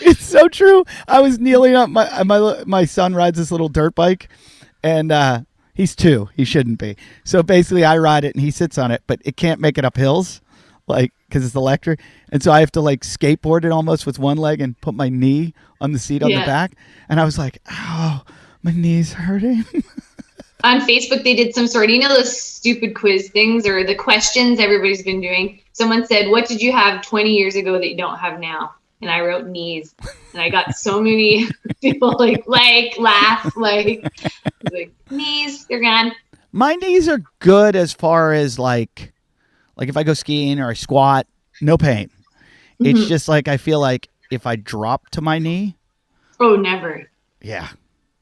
It's so true. I was kneeling up. My son rides this little dirt bike, and he's 2. He shouldn't be. So basically, I ride it, and he sits on it, but it can't make it up hills, like because it's electric. And so I have to like skateboard it almost with one leg and put my knee on the seat on the back. And I was like, "Ow, my knee's hurting." On Facebook, they did some sort of, those stupid quiz things or the questions everybody's been doing. Someone said, "What did you have 20 years ago that you don't have now?" And I wrote knees, and I got so many people laugh, like knees, they're gone. My knees are good as far as like if I go skiing or I squat, no pain. It's just like I feel like if I drop to my knee. Oh, never. Yeah.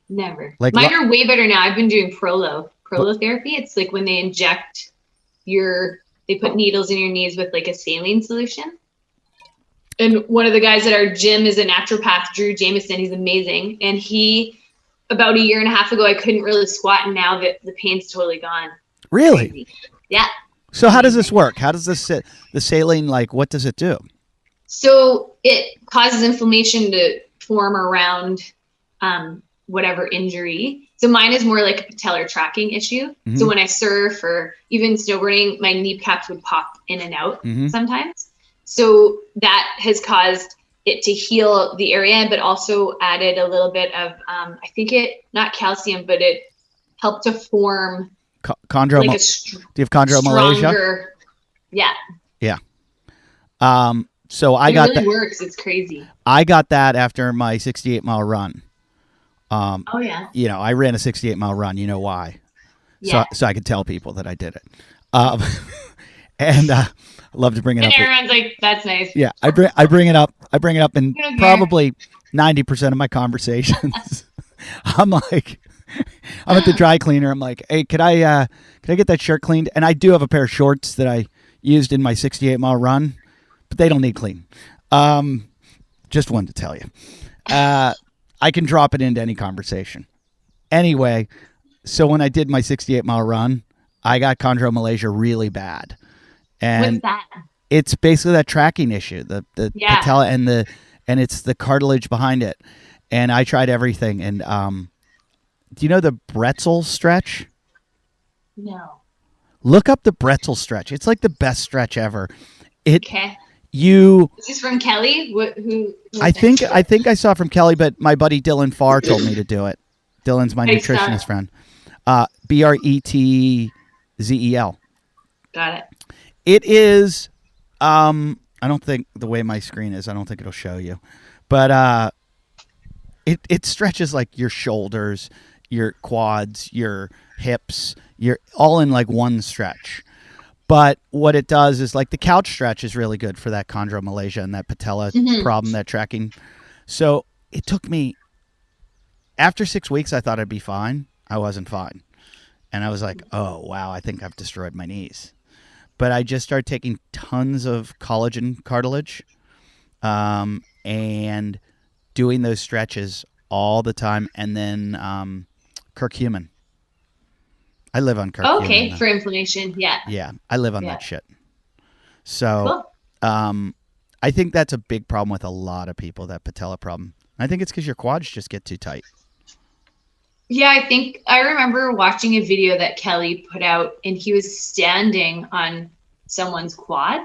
Never. Like mine are way better now. I've been doing prolotherapy. It's like when they inject they put needles in your knees with like a saline solution. And one of the guys at our gym is a naturopath, Drew Jameson. He's amazing. And about a year and a half ago, I couldn't really squat. And now the pain's totally gone. Really? Crazy. Yeah. So how does this work? How does the saline, what does it do? So it causes inflammation to form around whatever injury. So mine is more like a patellar tracking issue. Mm-hmm. So when I surf or even snowboarding, my kneecaps would pop in and out sometimes. So that has caused it to heal the area, but also added a little bit of, not calcium, but it helped to form do you have chondromalacia? Yeah. Yeah. So I got that. It really works. It's crazy. I got that after my 68-mile run. Yeah. I ran a 68-mile run. You know why? Yeah. So I could tell people that I did it. And I love to bring it up. And everyone's like, "That's nice." Yeah, I bring it up. I bring it up in probably 90% of my conversations. I'm at the dry cleaner. I'm like, "Hey, could I get that shirt cleaned?" And I do have a pair of shorts that I used in my 68-mile run, but they don't need clean. Just wanted to tell you. I can drop it into any conversation. Anyway, so when I did my 68-mile run, I got chondromalacia really bad. And what's that? It's basically that tracking issue, the patella and it's the cartilage behind it. And I tried everything. And do you know the Pretzel Stretch? No. Look up the Pretzel Stretch. It's like the best stretch ever. Okay. Is this from Kelly? Who I think I saw it from Kelly, but my buddy Dylan Farr told me to do it. Dylan's my nutritionist friend. Bretzel. Got it. It is. I don't think the way my screen is, I don't think it'll show you, but it stretches like your shoulders, your quads, your hips, you're all in like one stretch. But what it does is like the couch stretch is really good for that chondromalacia and that patella problem, that tracking. So it took me, after 6 weeks, I thought I'd be fine. I wasn't fine. And I was like, oh, wow, I think I've destroyed my knees. But I just started taking tons of collagen cartilage and doing those stretches all the time. And then curcumin. I live on curcumin. Okay, for inflammation, yeah. Yeah, I live on that shit. So I think that's a big problem with a lot of people, that patella problem. I think it's because your quads just get too tight. Yeah, I remember watching a video that Kelly put out, and he was standing on someone's quad.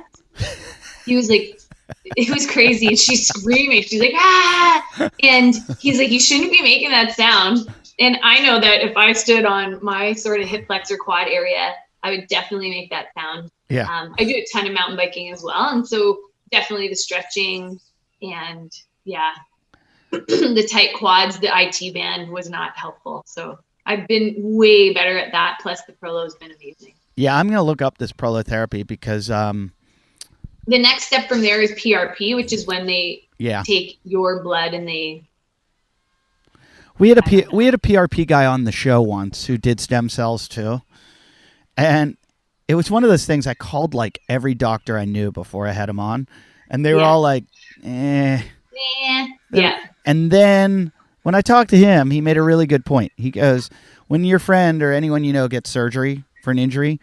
He was like, it was crazy. And she's screaming. She's like, ah! And he's like, you shouldn't be making that sound. And I know that if I stood on my sort of hip flexor quad area, I would definitely make that sound. Yeah. I do a ton of mountain biking as well. And so definitely the stretching and the tight quads, the IT band was not helpful. So I've been way better at that. Plus the Prolo has been amazing. Yeah, I'm going to look up this prolotherapy because the next step from there is PRP, which is when they take your blood and they. We had a PRP guy on the show once who did stem cells too, and it was one of those things. I called like every doctor I knew before I had him on, and they were all like, "eh." Yeah. And then when I talked to him, he made a really good point. He goes, "When your friend or anyone you know gets surgery for an injury,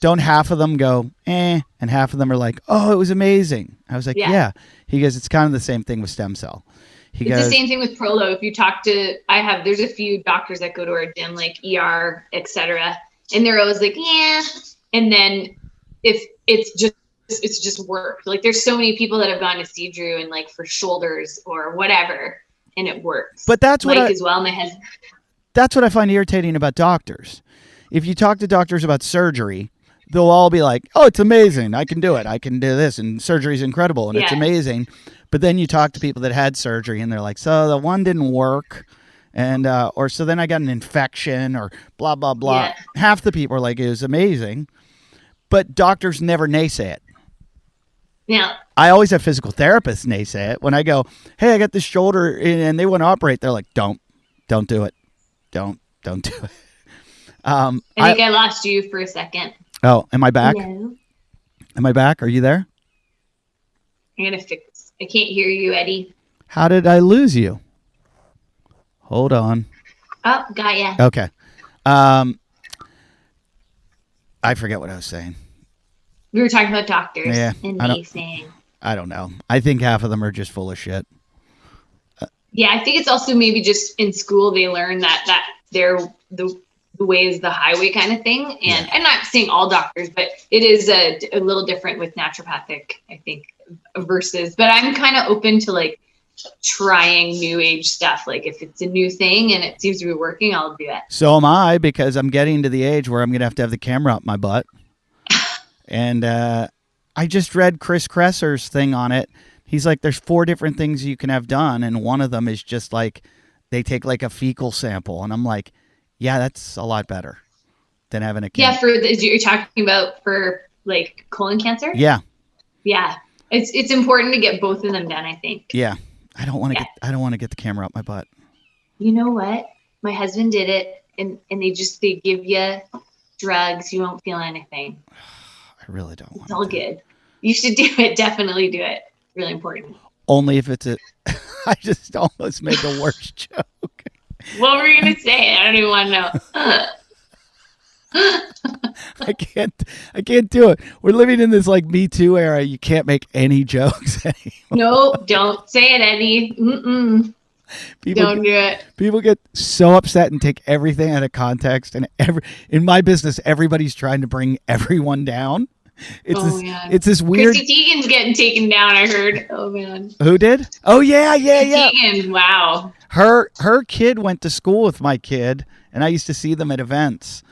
don't half of them go, eh, and half of them are like, oh, it was amazing." I was like, yeah. He goes, it's kind of the same thing with stem cell. It's the same thing with Prolo. If you talk to, there's a few doctors that go to our gym, like ER, etc., and they're always like, yeah. And then if it's just work. Like there's so many people that have gone to see Drew and like for shoulders or whatever, and it works. But that's what That's what I find irritating about doctors. If you talk to doctors about surgery, they'll all be like, oh, it's amazing. I can do it. I can do this. And surgery's incredible. And it's amazing. But then you talk to people that had surgery and they're like, so the one didn't work. And, or so then I got an infection or blah, blah, blah. Yeah. Half the people are like, it was amazing. But doctors never naysay it. Yeah. I always have physical therapists naysay it. When I go, hey, I got this shoulder and they want to operate, they're like, don't do it. Don't do it. I think I lost you for a second. Oh, am I back? No. Am I back? Are you there? I'm going to fix. I can't hear you, Eddie. How did I lose you? Hold on. Oh, got ya. Okay. I forget what I was saying. We were talking about doctors and naysaying. I don't know. I think half of them are just full of shit. Yeah, I think it's also maybe just in school they learn that they're the way is the highway kind of thing. And I'm not saying all doctors, but it is a little different with naturopathic, I think, versus, but I'm kind of open to like trying new age stuff. Like if it's a new thing and it seems to be working, I'll do it. So am I, because I'm getting to the age where I'm going to have the camera up my butt. And I just read Chris Kresser's thing on it. He's like, there's 4 different things you can have done. And one of them is just like, they take like a fecal sample. And I'm like, yeah, that's a lot better than having a camera. Yeah, you're talking about for like colon cancer? Yeah. Yeah. It's important to get both of them done, I think. Yeah. I don't want to get the camera up my butt. You know what? My husband did it and they give you drugs, you won't feel anything. I really don't want It's all good. You should do it. Definitely do it. Really important. Only if it's I just almost made the worst joke. What were you going to say? I don't even want to know. I can't do it. We're living in this like Me Too era. You can't make any jokes anymore. No, don't say it, Eddie. Don't do it. People get so upset and take everything out of context. And in my business, everybody's trying to bring everyone down. It's this weird. Chrissy Teigen's getting taken down, I heard. Oh man. Who did? Oh yeah. Teigen, wow. Her kid went to school with my kid, and I used to see them at events,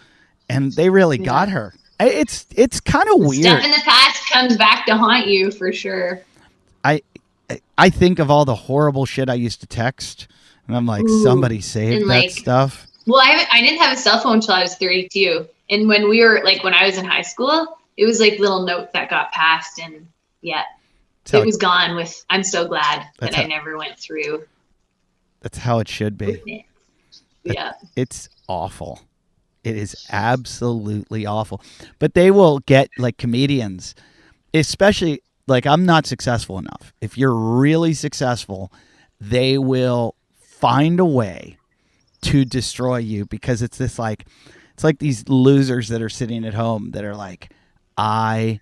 and they really got her. It's kind of weird. Stuff in the past comes back to haunt you for sure. I think of all the horrible shit I used to text, and I'm like, somebody saved that stuff. Well, I didn't have a cell phone until I was 32, and when I was in high school, it was like little notes that got passed, and it was gone. I'm so glad that I never went through. That's how it should be. Yeah. It's awful. It is absolutely awful. But they will get like comedians, especially like I'm not successful enough. If you're really successful, they will find a way to destroy you because it's like these losers that are sitting at home that are like, I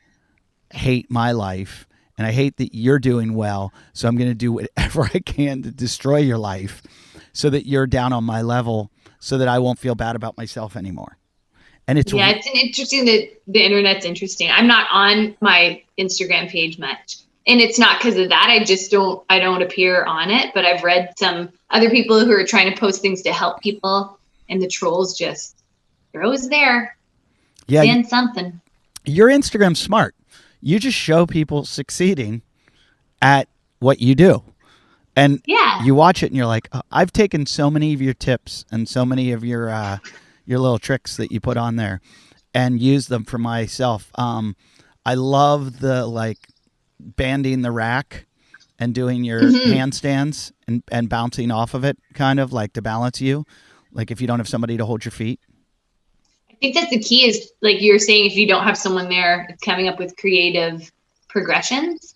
hate my life and I hate that you're doing well. So I'm going to do whatever I can to destroy your life so that you're down on my level so that I won't feel bad about myself anymore. And it's an interesting, the internet's interesting. I'm not on my Instagram page much, and it's not because of that. I don't appear on it, but I've read some other people who are trying to post things to help people, and the trolls they're always there. Yeah. Saying something. Your Instagram's smart. You just show people succeeding at what you do. And Yeah. you watch it and you're like, oh, I've taken so many of your tips and so many of your little tricks that you put on there and used them for myself. I love the like banding the rack and doing your handstands and bouncing off of it, kind of like to balance you, like if you don't have somebody to hold your feet. I think that's the key is, like you were saying, if you don't have someone there, it's coming up with creative progressions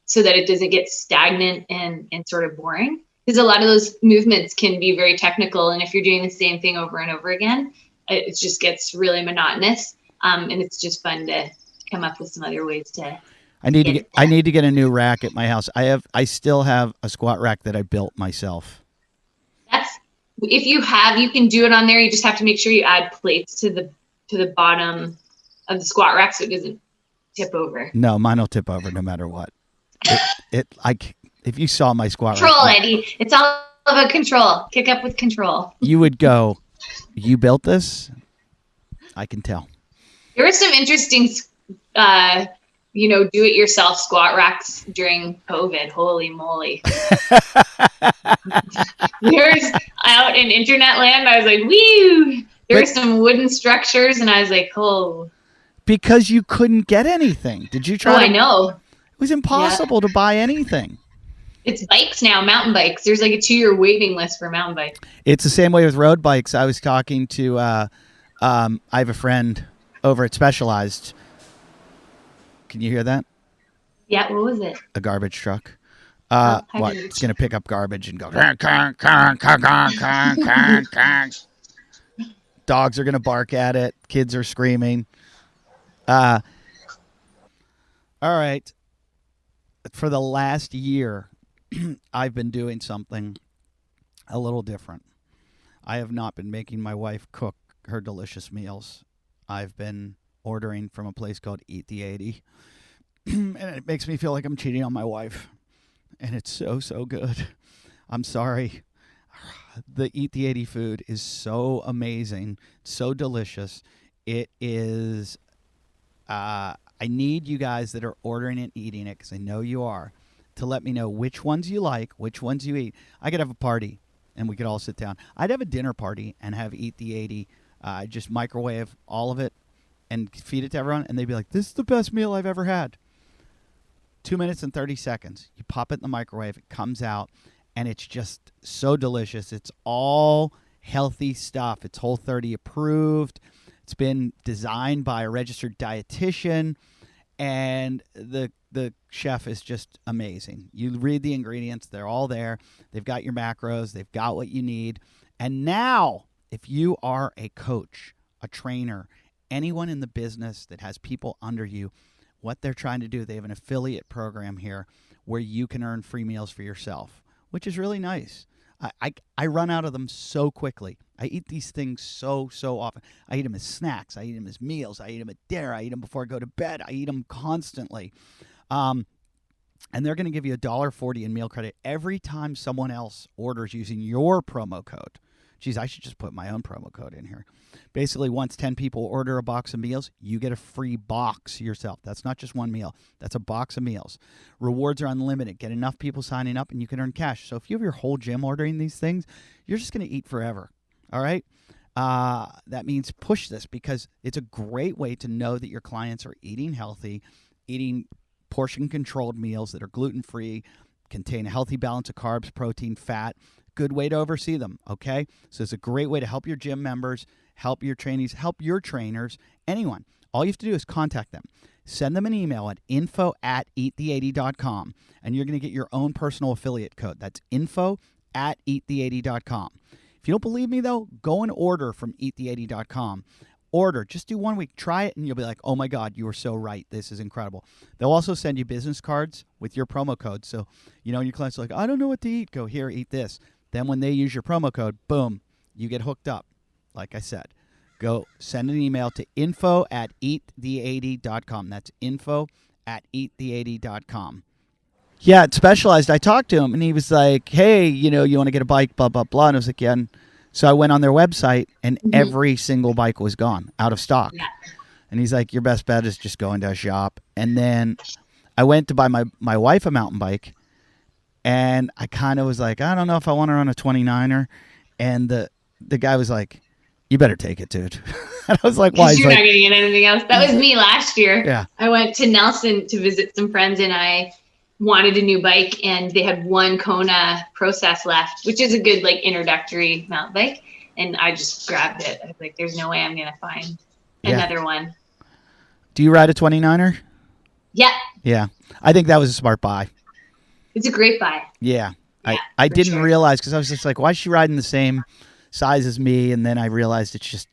so that it doesn't get stagnant and sort of boring. Because a lot of those movements can be very technical. And if you're doing the same thing over and over again, it just gets really monotonous. And it's just fun to come up with some other ways to. I need to get a new rack at my house. I still have a squat rack that I built myself. If you can do it on there. You just have to make sure you add plates to the bottom of the squat rack so it doesn't tip over. No, mine will tip over no matter what. If you saw my squat control, rack, Eddie. It's all about control. Kick up with control. You would go, you built this? I can tell. There were some interesting, do-it-yourself squat racks during COVID. Holy moly. There's out in internet land, I was like, woo! There were some wooden structures, and I was like, oh. Because you couldn't get anything. Did you try? I know. It was impossible to buy anything. It's bikes now, mountain bikes. There's like a 2-year waiting list for mountain bikes. It's the same way with road bikes. I was talking to, I have a friend over at Specialized. Can you hear that? Yeah, what was it? A garbage truck. It's going to pick up garbage and go. Dogs are going to bark at it. Kids are screaming. All right. For the last year, I've been doing something a little different. I have not been making my wife cook her delicious meals. I've been ordering from a place called Eat the 80. And it makes me feel like I'm cheating on my wife. And it's so, so good. I'm sorry. The Eat the 80 food is so amazing, so delicious. It is, I need you guys that are ordering it and eating it, because I know you are, to let me know which ones you like, which ones you eat. I could have a party and we could all sit down. I'd have a dinner party and have Eat the 80, just microwave all of it and feed it to everyone. And they'd be like, this is the best meal I've ever had. 2 minutes and 30 seconds. You pop it in the microwave, it comes out, and it's just so delicious. It's all healthy stuff. It's Whole30 approved. It's been designed by a registered dietitian, and the chef is just amazing. You read the ingredients, they're all there. They've got your macros, they've got what you need. And now, if you are a coach, a trainer, anyone in the business that has people under you, what they're trying to do, they have an affiliate program here where you can earn free meals for yourself, which is really nice. I run out of them so quickly. I eat these things so often. I eat them as snacks. I eat them as meals. I eat them at dinner. I eat them before I go to bed. I eat them constantly. And they're going to give you $1.40 in meal credit every time someone else orders using your promo code. Geez, I should just put my own promo code in here. Basically, once 10 people order a box of meals, you get a free box yourself. That's not just one meal. That's a box of meals. Rewards are unlimited. Get enough people signing up, and you can earn cash. So if you have your whole gym ordering these things, you're just going to eat forever. All right? That means push this, because it's a great way to know that your clients are eating healthy, eating portion-controlled meals that are gluten-free, contain a healthy balance of carbs, protein, fat. Good way to oversee them, okay? So it's a great way to help your gym members, help your trainees, help your trainers, anyone. All you have to do is contact them. Send them an email at info@eatthea80.com, and you're going to get your own personal affiliate code. That's info@eatthea80.com. If you don't believe me, though, go and order from eatthea80.com. Order. Just do 1 week. Try it, and you'll be like, oh, my God, you were so right. This is incredible. They'll also send you business cards with your promo code. So, your clients are like, I don't know what to eat. Go here, eat this. Then when they use your promo code, boom, you get hooked up. Like I said, go send an email to info@eatthea80.com. That's info@eatthea80.com. Yeah, it's Specialized. I talked to him, and he was like, hey, you want to get a bike, blah, blah, blah. And I was like, yeah. And so I went on their website, and every single bike was gone, out of stock. Yeah. And he's like, your best bet is just going to a shop. And then I went to buy my wife a mountain bike, And I kind of was like, I don't know if I want to run a 29er. And the guy was like, you better take it, dude. And I was like, why? Because you're like, not going to get anything else. That was me last year. Yeah. I went to Nelson to visit some friends, and I wanted a new bike, and they had one Kona Process left, which is a good like introductory mountain bike. And I just grabbed it. I was like, there's no way I'm going to find another one. Do you ride a 29er? Yeah. Yeah. I think that was a smart buy. It's a great buy. Yeah. I didn't realize, because I was just like, why is she riding the same size as me? And then I realized it's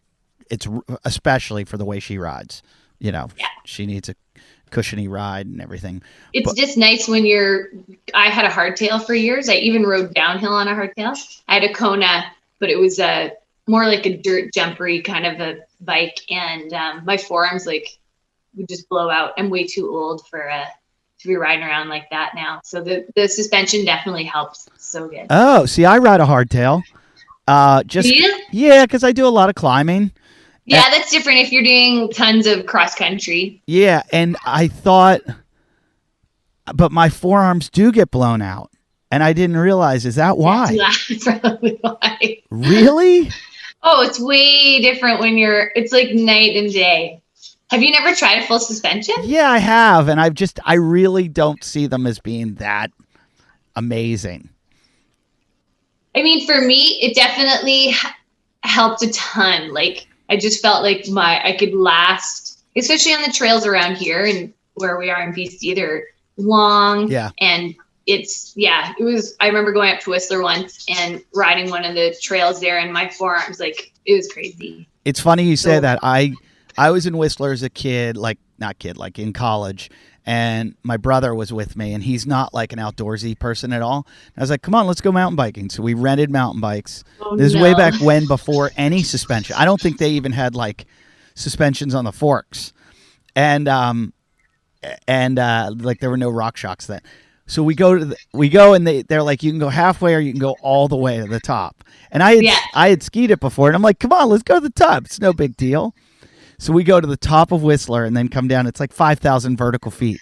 especially for the way she rides. You know, she needs a cushiony ride and everything. It's just nice when I had a hardtail for years. I even rode downhill on a hardtail. I had a Kona, but it was more like a dirt jumpery kind of a bike. And my forearms would just blow out. I'm way too old to be riding around like that now. So the suspension definitely helps. It's so good. Oh, see, I ride a hardtail. Yeah, because I do a lot of climbing. Yeah, that's different if you're doing tons of cross country. Yeah, and I thought, but my forearms do get blown out, and I didn't realize. Is that why? That's probably why. Really? Oh, it's way different when it's like night and day. Have you never tried a full suspension? Yeah, I have, and I really don't see them as being that amazing. I mean, for me, it definitely helped a ton. Like, I just felt like I could last, especially on the trails around here and where we are in BC, they're long. Yeah. And it was, I remember going up to Whistler once and riding one of the trails there, and my forearms, it was crazy. It's funny you say that. I was in Whistler as a kid, like in college, and my brother was with me, and he's not like an outdoorsy person at all. I was like, come on, let's go mountain biking. So we rented mountain bikes. This is way back when, before any suspension. I don't think they even had like suspensions on the forks. And like there were no rock shocks then. So we go and they're like, you can go halfway or you can go all the way to the top. And I had skied it before, and I'm like, come on, let's go to the top. It's no big deal. So we go to the top of Whistler and then come down. It's like 5,000 vertical feet.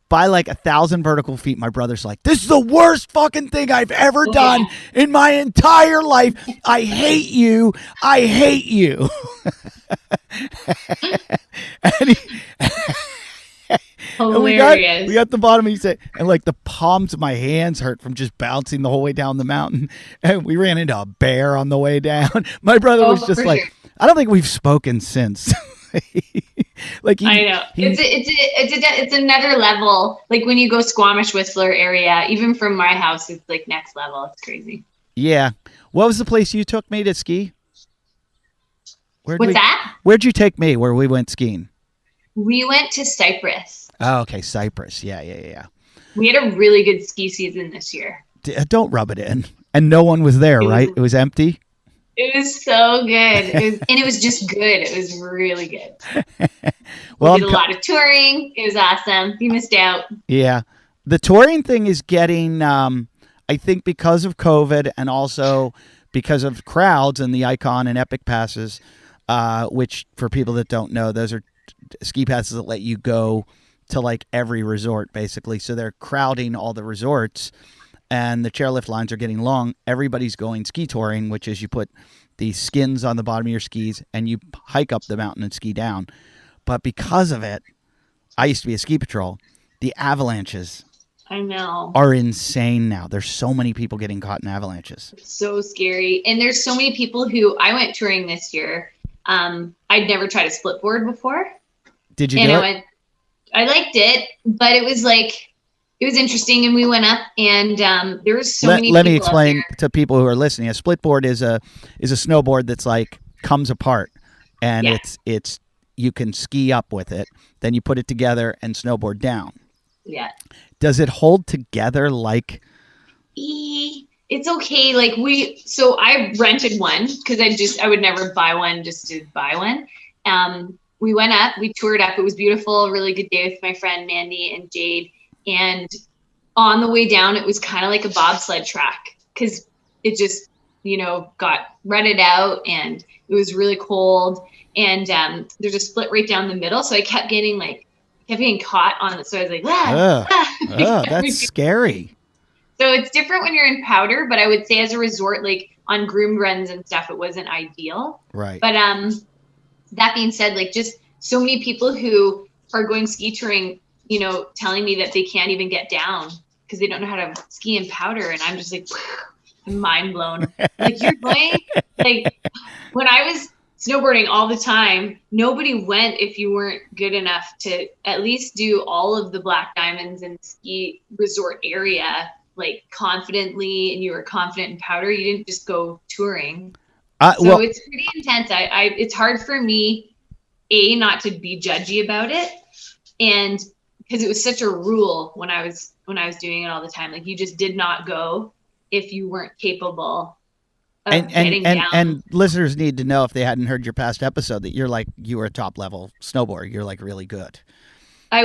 By like 1,000 vertical feet, my brother's like, this is the worst fucking thing I've ever done in my entire life. I hate you. I hate you. And we got the bottom, he said, and like the palms of my hands hurt from just bouncing the whole way down the mountain. And we ran into a bear on the way down. My brother was just like, I don't think we've spoken since. Like I know it's another level. Like when you go Squamish, Whistler area, even from my house, it's like next level. It's crazy. Yeah. What was the place you took me to ski? What's that? Where'd you take me where we went skiing? We went to Cyprus. Oh, okay. Cyprus. Yeah. We had a really good ski season this year. Don't rub it in. And no one was there, right? It was empty. It was so good. It was just good. It was really good. Well, we did a lot of touring. It was awesome. You missed out. Yeah. The touring thing is getting, I think because of COVID and also because of crowds and the Icon and Epic passes, which for people that don't know, those are ski passes that let you go to like every resort basically. So they're crowding all the resorts. And the chairlift lines are getting long. Everybody's going ski touring, which is you put the skins on the bottom of your skis and you hike up the mountain and ski down. But because of it, I used to be a ski patrol. The avalanches are insane now. There's so many people getting caught in avalanches. It's so scary. And there's so many people who I went touring this year. I'd never tried a split board before. Did you do it? I liked it, but it was like, it was interesting, and we went up, and there was so many people. Let me explain to people who are listening. A split board is a snowboard that's like comes apart, and it's you can ski up with it. Then you put it together and snowboard down. Yeah. Does it hold together like? It's okay. Like so I rented one because I would never buy one just to buy one. We went up, we toured up. It was beautiful, really good day with my friend Mandy and Jade. And on the way down, it was kind of like a bobsled track because it just, got rutted out and it was really cold. And there's a split right down the middle. So I kept getting caught on it. So I was like, that's scary. So it's different when you're in powder, but I would say as a resort, like on groomed runs and stuff, it wasn't ideal. Right. But that being said, like just so many people who are going ski touring, you know, telling me that they can't even get down because they don't know how to ski in powder. And I'm just like, mind blown. Like you're going, like when I was snowboarding all the time, nobody went if you weren't good enough to at least do all of the black diamonds in ski resort area, like confidently, and you were confident in powder. You didn't just go touring. So it's pretty intense. It's hard for me, not to be judgy about it, and because it was such a rule when I was doing it all the time. Like you just did not go if you weren't capable of getting down. And listeners need to know, if they hadn't heard your past episode, that you were a top level snowboarder. You're like really good. I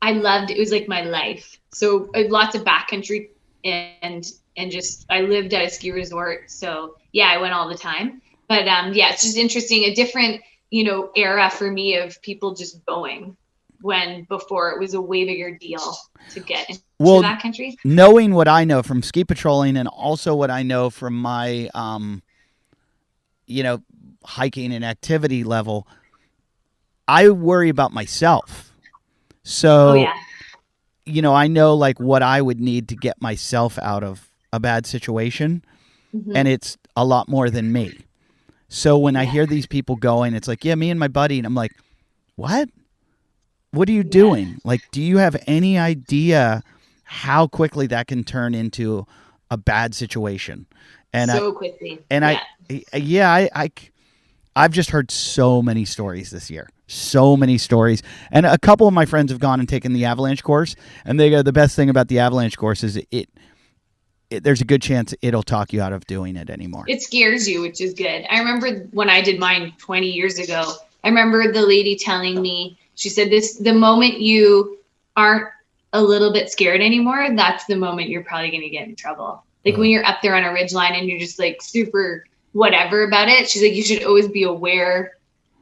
loved it. It was like my life. So lots of backcountry and just I lived at a ski resort. So yeah, I went all the time. But yeah, it's just interesting, a different, you know, era for me of people just going, when before it was a way bigger deal to get into that country. Knowing what I know from ski patrolling, and also what I know from my, you know, hiking and activity level, I worry about myself. So, you know, I know like what I would need to get myself out of a bad situation, and it's a lot more than me. So when I hear these people going, it's like, yeah, me and my buddy, and I'm like, what? What are you doing? Like, do you have any idea how quickly that can turn into a bad situation? And so quickly. And I've just heard so many stories this year. So many stories. And a couple of my friends have gone and taken the avalanche course, and they go, the best thing about the avalanche course is there's a good chance it'll talk you out of doing it anymore. It scares you, which is good. I remember when I did mine 20 years ago, I remember the lady telling me, she said, the moment you aren't a little bit scared anymore, that's the moment you're probably going to get in trouble. Like when you're up there on a ridgeline and you're just like super whatever about it. She's like, you should always be aware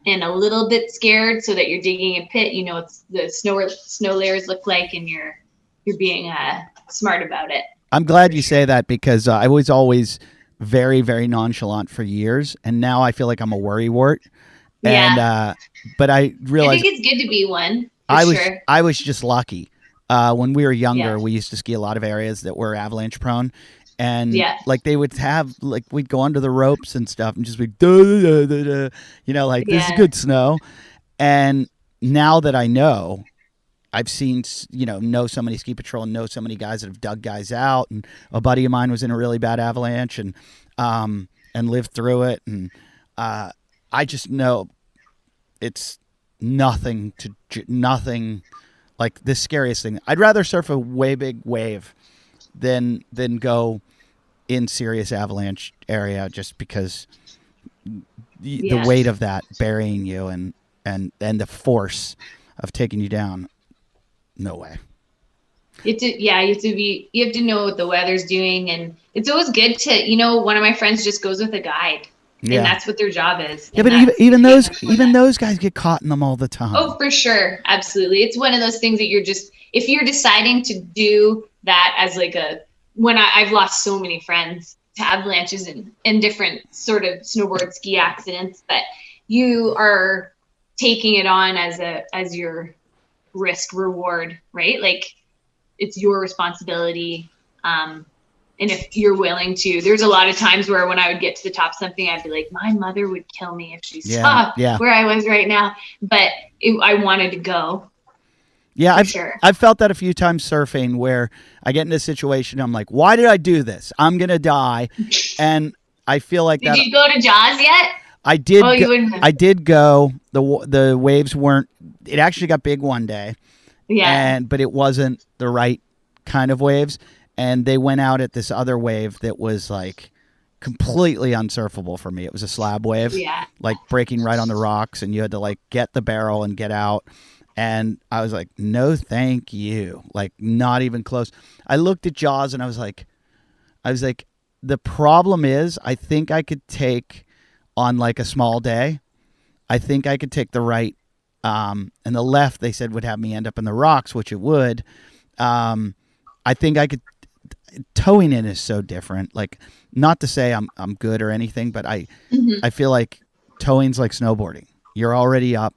and a little bit scared so that you're digging a pit. You know, it's the snow layers look like, and you're being smart about it. I'm glad you say that, because I was always very, very nonchalant for years, and now I feel like I'm a worrywart. And but I realized I think it's good to be one. I was just lucky. When we were younger, we used to ski a lot of areas that were avalanche prone, and like they would have, like, we'd go under the ropes and stuff and just be you know, like this is good snow. And now that I know, I've seen, you know so many ski patrol and know so many guys that have dug guys out, and a buddy of mine was in a really bad avalanche and lived through it, and I just know it's nothing like the scariest thing. I'd rather surf a way big wave than go in serious avalanche area, just because the weight of that burying you and the force of taking you down. No way. You have to know what the weather's doing, and it's always good to, one of my friends just goes with a guide. And that's what their job is. Yeah, but even those guys get caught in them all the time. Oh, for sure. Absolutely. It's one of those things that if you're deciding to do that as like I've lost so many friends to avalanches and different sort of snowboard ski accidents, but you are taking it on as your risk reward, right? Like it's your responsibility. And if you're willing to, there's a lot of times where when I would get to the top of something, I'd be like, my mother would kill me if she saw where I was right now. But I wanted to go. Yeah, I've felt that a few times surfing, where I get in a situation, I'm like, why did I do this? I'm going to die. And I feel like Did you go to Jaws yet? I did. I did go. The waves weren't. It actually got big one day. Yeah. But it wasn't the right kind of waves. And they went out at this other wave that was like completely unsurfable for me. It was a slab wave, like breaking right on the rocks, and you had to like get the barrel and get out. And I was like, no, thank you. Like not even close. I looked at Jaws and I was like, the problem is, I think I could take on like a small day. I think I could take the right, and the left, they said would have me end up in the rocks, which it would. I think I could. towing in is so different. Like, not to say I'm good or anything, but I feel like towing's like snowboarding. You're already up.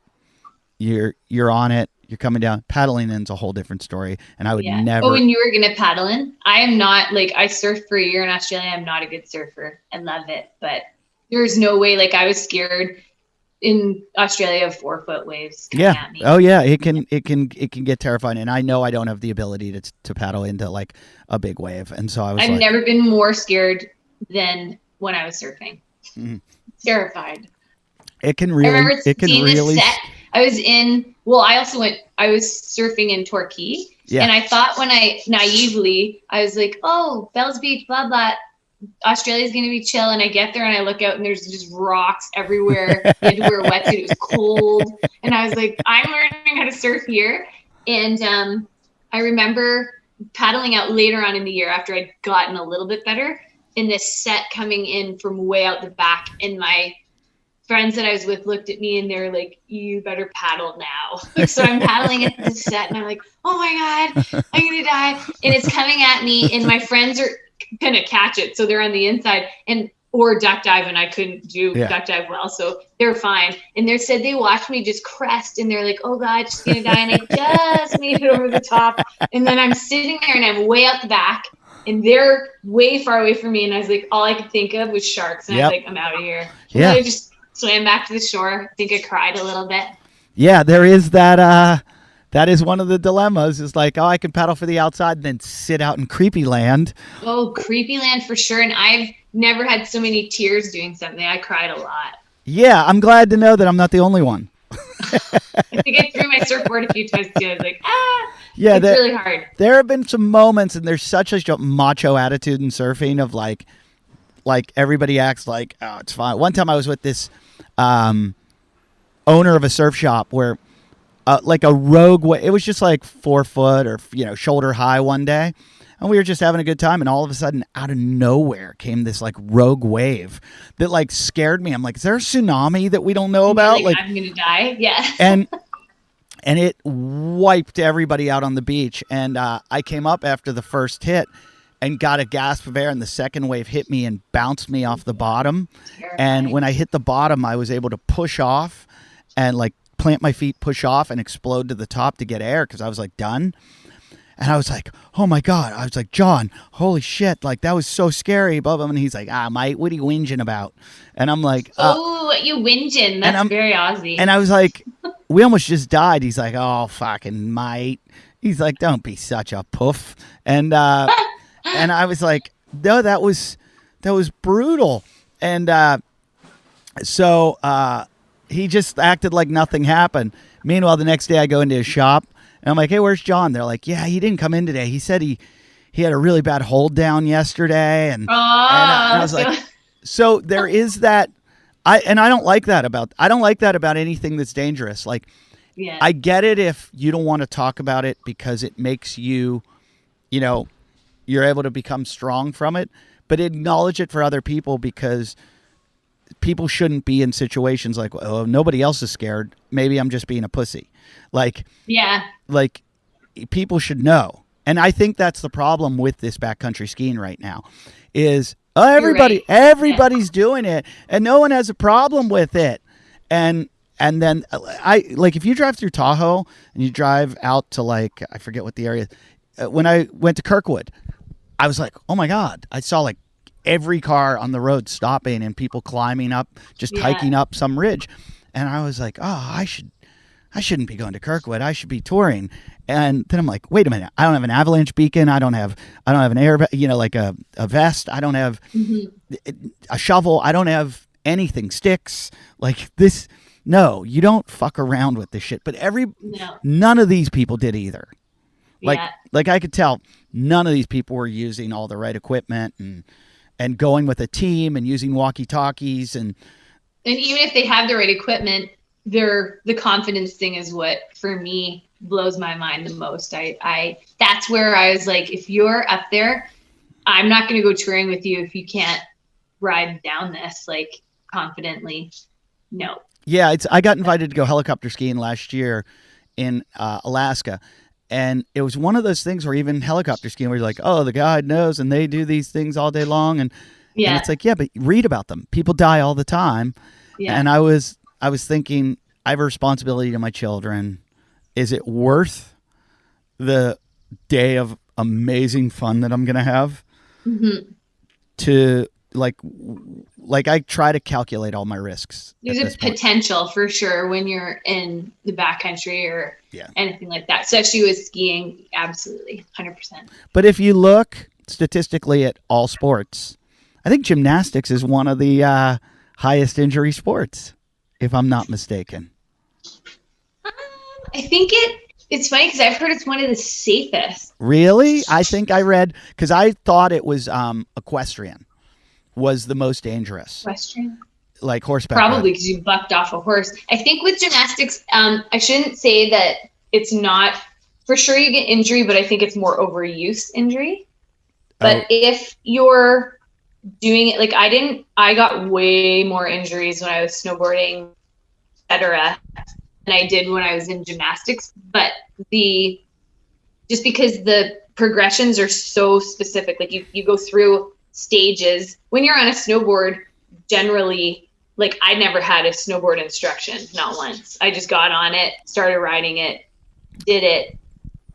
You're on it. You're coming down. Paddling in's a whole different story. And I would never. Oh, and you were gonna paddle in? I am not, like, I surfed for a year in Australia. I'm not a good surfer. I love it, but there's no way. Like, I was scared in Australia of 4-foot waves coming at me. Oh yeah, it can get terrifying, and I know I don't have the ability to paddle into like a big wave, and so I've never been more scared than when I was surfing. Terrified. It can really. I remember seeing this set. I was surfing in Torquay, and I thought when I was like, oh, Bells Beach, blah blah. Australia's going to be chill. And I get there and I look out and there's just rocks everywhere. I had to wear a wetsuit. It was cold. And I was like, I'm learning how to surf here. And I remember paddling out later on in the year after I'd gotten a little bit better, and this set coming in from way out the back. And my friends that I was with looked at me and they're like, you better paddle now. So I'm paddling at the set and I'm like, oh my God, I'm going to die. And it's coming at me and my friends are gonna catch it, so they're on the inside or duck dive, and I couldn't do duck dive well, so they're fine. And they said they watched me just crest, and they're like, "Oh God, she's gonna die," and I just made it over the top. And then I'm sitting there, and I'm way out the back, and they're way far away from me, and I was like, all I could think of was sharks, and I was like, I'm out of here. And I just swam back to the shore. I think I cried a little bit. Yeah, there is that. That is one of the dilemmas, is like, oh, I can paddle for the outside and then sit out in creepy land. Oh, creepy land for sure. And I've never had so many tears doing something. I cried a lot. Yeah, I'm glad to know that I'm not the only one. I think I threw my surfboard a few times too. I was like, it's really hard. There have been some moments, and there's such a macho attitude in surfing of like everybody acts like, oh, it's fine. One time I was with this owner of a surf shop where like a rogue wave. It was just like 4 foot or, shoulder high one day. And we were just having a good time. And all of a sudden, out of nowhere came this like rogue wave that like scared me. I'm like, is there a tsunami that we don't know about? Like I'm going to die. Yeah. And it wiped everybody out on the beach. And I came up after the first hit and got a gasp of air. And the second wave hit me and bounced me off the bottom. Terrifying. And when I hit the bottom, I was able to push off and like plant my feet, push off, and explode to the top to get air because I was like done. And I was like, oh my God. I was like, John, holy shit. Like, that was so scary. Blah, blah. And he's like, mate, what are you whinging about? And I'm like, what you whinging? That's very Aussie. And I was like, we almost just died. He's like, oh, fucking mate. He's like, don't be such a poof. And and I was like, no, that was brutal. And so he just acted like nothing happened. Meanwhile, the next day I go into his shop and I'm like, hey, where's John? They're like, yeah, he didn't come in today. He said he had a really bad hold down yesterday. And I was like, so there is that. I don't like that about anything that's dangerous. Like, I get it if you don't want to talk about it because it makes you, you're able to become strong from it, but acknowledge it for other people because people shouldn't be in situations like, oh, nobody else is scared. Maybe I'm just being a pussy. Like, like people should know. And I think that's the problem with this backcountry skiing right now is everybody's doing it and no one has a problem with it. And then if you drive through Tahoe and you drive out to like, I forget what the area, when I went to Kirkwood, I was like, oh my God, I saw like every car on the road stopping and people climbing up, just hiking up some ridge. And I was like, oh, I shouldn't be going to Kirkwood. I should be touring. And then I'm like, wait a minute. I don't have an avalanche beacon. I don't have an air, like a vest. I don't have a shovel. I don't have anything, sticks like this. No, you don't fuck around with this shit. But none of these people did either. Like I could tell none of these people were using all the right equipment and going with a team and using walkie-talkies and even if they have the right equipment, the confidence thing is what for me blows my mind the most. I that's where I was like, if you're up there, I'm not going to go touring with you if you can't ride down this like confidently. No. Yeah, I got invited to go helicopter skiing last year in Alaska. And it was one of those things where even helicopter skiing where you're like, oh, the guide knows and they do these things all day long. And it's like, yeah, but read about them. People die all the time. Yeah. And I was thinking, I have a responsibility to my children. Is it worth the day of amazing fun that I'm going to have to like I try to calculate all my risks. There's a potential for sure when you're in the backcountry or anything like that, especially with skiing. Absolutely, 100%. But if you look statistically at all sports, I think gymnastics is one of the highest injury sports, if I'm not mistaken. I think it's funny because I've heard it's one of the safest. Really? I think I read, because I thought it was equestrian was the most dangerous. Equestrian? Like horseback. Probably because you bucked off a horse. I think with gymnastics, I shouldn't say that it's not, for sure you get injury, but I think it's more overuse injury. But if you're doing it, like I got way more injuries when I was snowboarding, etc., than I did when I was in gymnastics. But just because the progressions are so specific, like you go through stages. When you're on a snowboard, generally, like I never had a snowboard instruction, not once. I just got on it, started riding it, did it.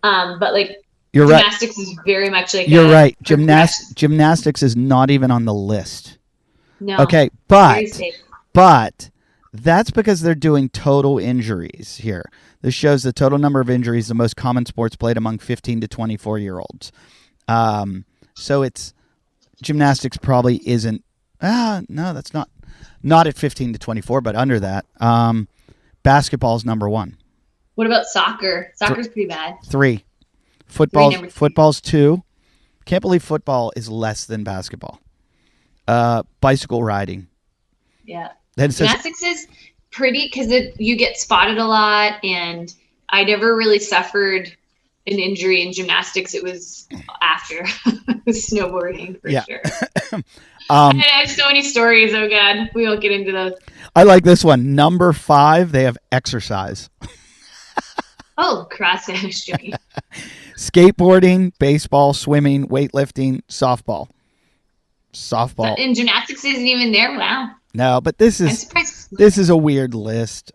But like you're gymnastics right. is very much like you're right. Gymnastics is not even on the list. No. Okay, but that's because they're doing total injuries here. This shows the total number of injuries, the most common sports played among 15 to 24-year-olds. So it's gymnastics probably isn't. No, that's not at 15 to 24, but under that. Basketball's number one. What about soccer? Soccer's pretty bad. 3. Football's 2. Can't believe football is less than basketball. Bicycle riding. Yeah. Gymnastics is pretty because you get spotted a lot, and I never really suffered an injury in gymnastics. It was after snowboarding for sure. I have so many stories. Oh God, we won't get into those. I like this one. Number 5, they have exercise. Oh, CrossFit. I was joking. Skateboarding, baseball, swimming, weightlifting, softball. But in gymnastics isn't even there. Wow. No, but this is a weird list.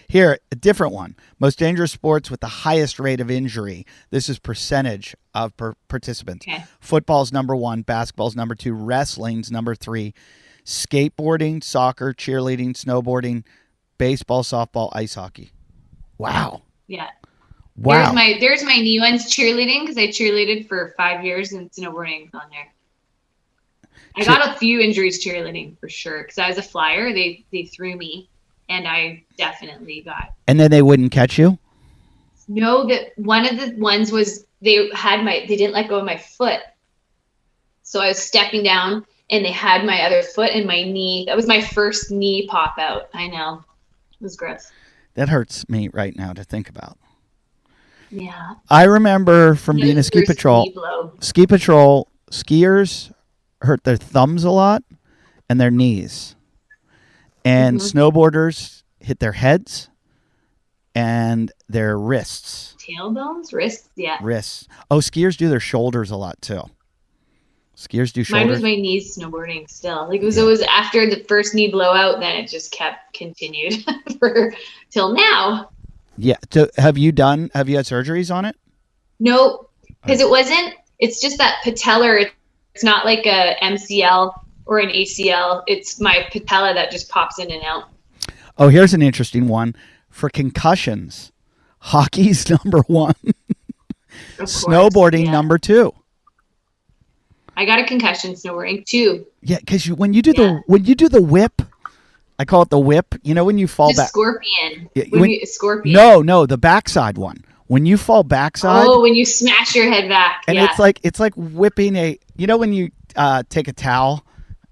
Here, a different one. Most dangerous sports with the highest rate of injury. This is percentage of participants. Okay. Football's number 1, basketball's number 2, wrestling's number 3, skateboarding, soccer, cheerleading, snowboarding, baseball, softball, ice hockey. Wow. Yeah. Wow. There's my new ones, cheerleading, because I cheerleaded for 5 years and snowboarding's on there. I got a few injuries cheerleading for sure because I was a flyer. They threw me, and I definitely got. And then they wouldn't catch you? No, that one of the ones was they didn't let go of my foot, so I was stepping down, and they had my other foot and my knee. That was my first knee pop out. I know, it was gross. That hurts me right now to think about. Yeah. I remember from being a ski patrol, skiers hurt their thumbs a lot and their knees. And snowboarders hit their heads and their wrists. Tailbones? Wrists? Yeah. Wrists. Oh, skiers do their shoulders a lot too. Skiers do shoulders. Mine was my knees snowboarding still. Like it was after the first knee blowout, then it just continued till now. Yeah. So have you had surgeries on it? No, because it's just that patellar. It's not like a MCL or an ACL. It's my patella that just pops in and out. Oh, here's an interesting one. For concussions, hockey's number 1. Snowboarding number 2. I got a concussion snowboarding too. Yeah, because when you do the whip, I call it the whip. You know when you fall back. Scorpion. Yeah, scorpion. No, the backside one. When you fall backside. Oh, when you smash your head back. And it's like whipping when you take a towel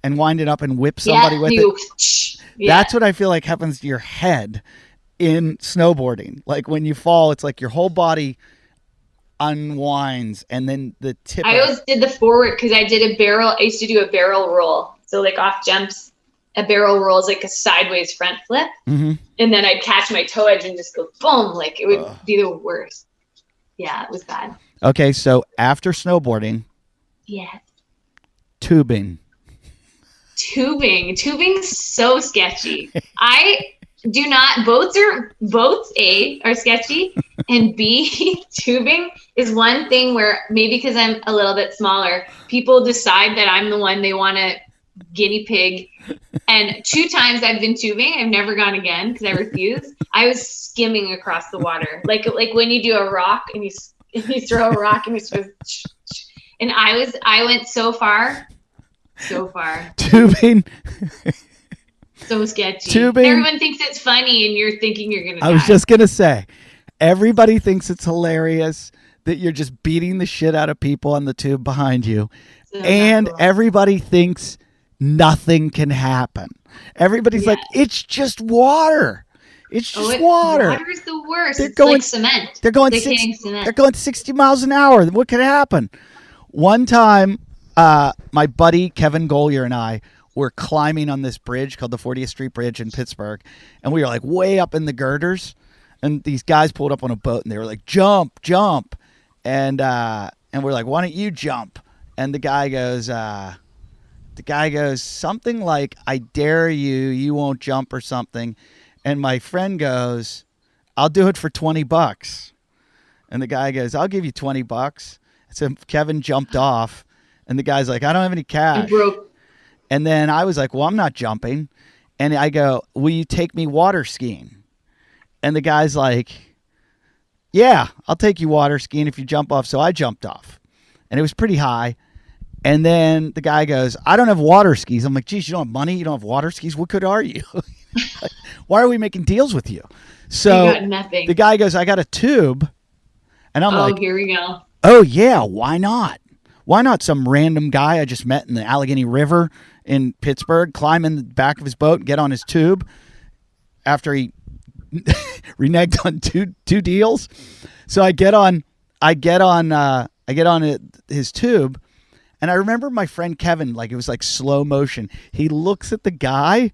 and wind it up and whip somebody with it. Yeah. That's what I feel like happens to your head in snowboarding. Like when you fall, it's like your whole body unwinds and then the tip. I always did the forward because I used to do a barrel roll. So like off jumps a barrel roll is like a sideways front flip. Mm-hmm. And then I'd catch my toe edge and just go boom. Like it would be the worst. Yeah, it was bad. Okay, so after snowboarding, tubing. Tubing's so sketchy. I do not, boats are sketchy, and B, tubing is one thing where maybe because I'm a little bit smaller, people decide that I'm the one they want to guinea pig. And 2 times I've been tubing, I've never gone again because I refuse. I was skimming across the water, like when you do a rock and you throw a rock and you sort of, and I went so far. Tubing. So sketchy. Tubing. Everyone thinks it's funny, and you're thinking you're gonna die. I was just gonna say, everybody thinks it's hilarious that you're just beating the shit out of people on the tube behind you, and cool. everybody thinks nothing can happen. Everybody's like, it's just water. It's just water. Water's the worst. It's like cement. They're going 60 miles an hour. What could happen? One time, my buddy Kevin Gollier and I were climbing on this bridge called the 40th Street Bridge in Pittsburgh, and we were like way up in the girders, and these guys pulled up on a boat, and they were like, jump, and we're like, why don't you jump? And the guy goes something like, I dare you, you won't jump or something. And my friend goes, I'll do it for $20. And the guy goes, I'll give you $20. So Kevin jumped off, and the guy's like, I don't have any cash. And then I was like, well, I'm not jumping. And I go, will you take me water skiing? And the guy's like, yeah, I'll take you water skiing if you jump off. So I jumped off, and it was pretty high. And then the guy goes, I don't have water skis. I'm like, geez, you don't have money? You don't have water skis? What good are you? Like, why are we making deals with you? So you got nothing. The guy goes, I got a tube. And I'm like, here we go. Oh, yeah, why not? Why not some random guy I just met in the Allegheny River in Pittsburgh climb in the back of his boat and get on his tube after he reneged on two deals? So I get on his tube, and I remember my friend Kevin, like it was like slow motion. He looks at the guy,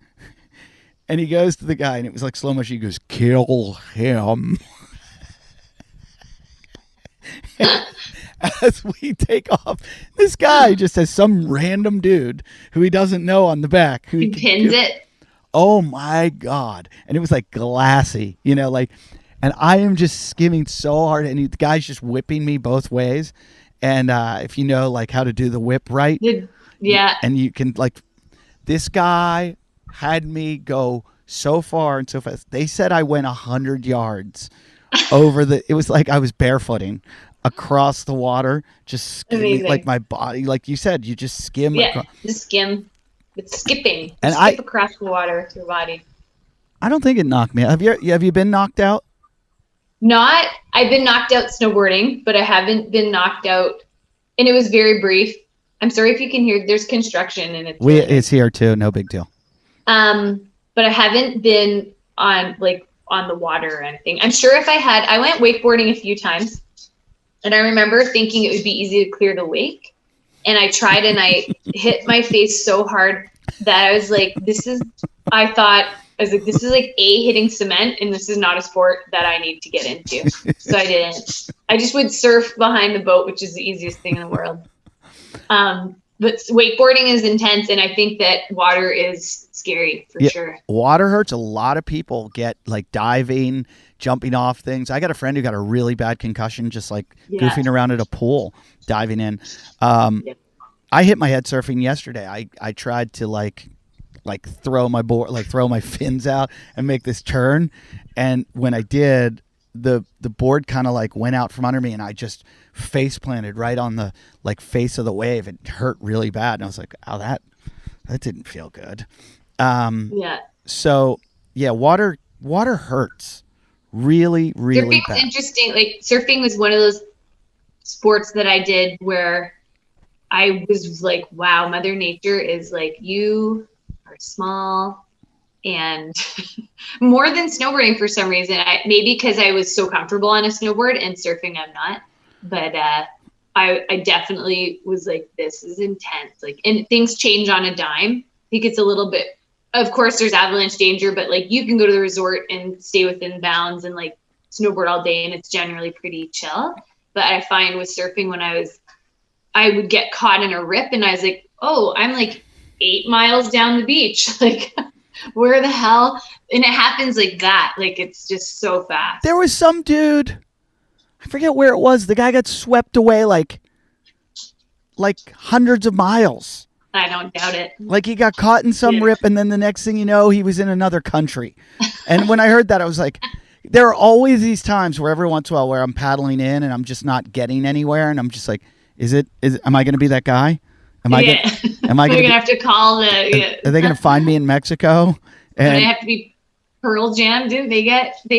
and he goes to the guy, and it was like slow motion. He goes, kill him. As we take off, this guy just has some random dude who he doesn't know on the back. He pins it. Oh my God. And it was like glassy, like, and I am just skimming so hard, and the guy's just whipping me both ways. And if you know like how to do the whip right. Yeah. And you can like, this guy had me go so far and so fast. They said I went 100 yards over it was like I was barefooting across the water, just skimming, like my body, like you said, you just skim. Yeah, just skim. It's skipping. And skip across the water with your body. I don't think it knocked me out. Have you been knocked out? I've been knocked out snowboarding, but I haven't been knocked out, and it was very brief. I'm sorry if you can hear, there's construction and it's here too, no big deal. But I haven't been on the water or anything. I'm sure if I went wakeboarding a few times, and I remember thinking it would be easy to clear the wake. And I tried, and I hit my face so hard that I was like, this is like hitting cement, and this is not a sport that I need to get into. So I didn't. I just would surf behind the boat, which is the easiest thing in the world. But wakeboarding is intense, and I think that water is scary for sure. Water hurts. A lot of people get like diving, jumping off things. I got a friend who got a really bad concussion just like goofing around at a pool, diving in. I hit my head surfing yesterday. I tried to like throw my board, like throw my fins out and make this turn, and when I did, the board kind of like went out from under me, and I just face planted right on the like face of the wave. It hurt really bad, and I was like, "Oh, that didn't feel good." So yeah, water hurts really, really Surfing's bad. Interesting. Like surfing was one of those sports that I did where I was like, "Wow, Mother Nature is like, you are small." And more than snowboarding for some reason, maybe because I was so comfortable on a snowboard, and surfing I'm not. But I definitely was like, this is intense. Like, and things change on a dime. I think it's a little bit of course there's avalanche danger, but like you can go to the resort and stay within bounds and like snowboard all day and it's generally pretty chill. But I find with surfing when I would get caught in a rip and I was like, oh, I'm like 8 miles down the beach. Like where the hell? And it happens like that. Like it's just so fast. There was some dude, I forget where it was. The guy got swept away like hundreds of miles. I don't doubt it. Like he got caught in some rip and then the next thing you know, he was in another country. And when I heard that, I was like, there are always these times where every once in a while where I'm paddling in and I'm just not getting anywhere. And I'm just like, am I going to be that guy? Am I going to have to call the, are they going to find me in Mexico? And they have to be Pearl Jam. Didn't they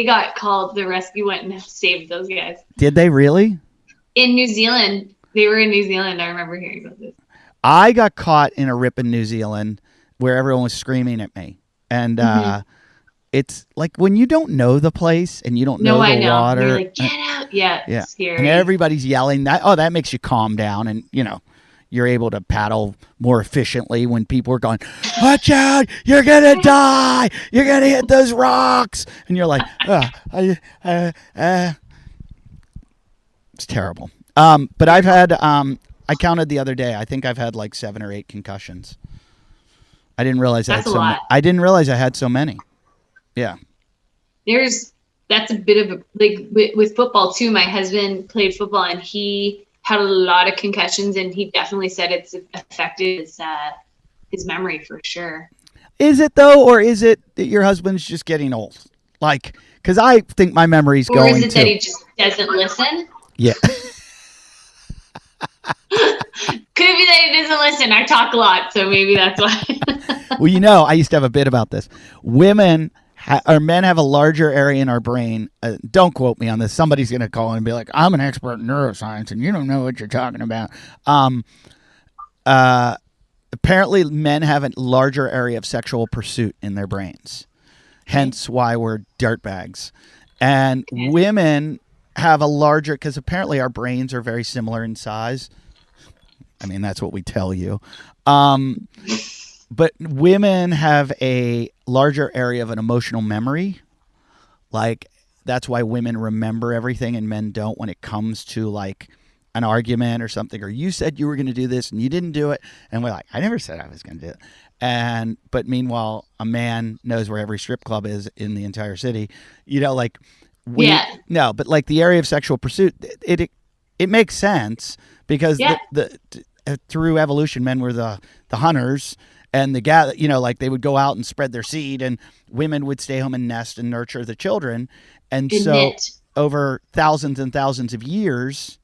got called, the rescue went and saved those guys. Did they really? In New Zealand. They were in New Zealand. I remember hearing about this. I got caught in a rip in New Zealand where everyone was screaming at me. And, it's like when you don't know the place and you don't know the water. You're like, get out. Yeah. It's scary. And everybody's yelling that makes you calm down. And, you're able to paddle more efficiently when people are going, watch out, you're going to die. You're going to hit those rocks. And you're like, it's terrible. But I've had, I counted the other day, I think I've had like 7 or 8 concussions. I didn't realize I had so many. Yeah. That's a bit of a, like with football too. My husband played football and he had a lot of concussions and he definitely said it's affected his memory for sure. Is it though? Or is it that your husband's just getting old? Like, cause I think my memory's going to. Or is it that he just doesn't listen? Yeah. Could be that he doesn't listen. I talk a lot, so maybe that's why. Well, I used to have a bit about this. Men have a larger area in our brain. Don't quote me on this. Somebody's going to call in and be like, I'm an expert in neuroscience and you don't know what you're talking about. Apparently men have a larger area of sexual pursuit in their brains. Hence why we're dirtbags. And women have a larger, because apparently our brains are very similar in size. I mean, that's what we tell you. But women have a larger area of an emotional memory. Like, that's why women remember everything and men don't when it comes to, like, an argument or something. Or you said you were going to do this and you didn't do it. And we're like, I never said I was going to do it. But meanwhile, a man knows where every strip club is in the entire city. Like... No, but like the area of sexual pursuit, it makes sense because through evolution, men were the hunters and like they would go out and spread their seed, and women would stay home and nest and nurture the children. And so over thousands and thousands of years,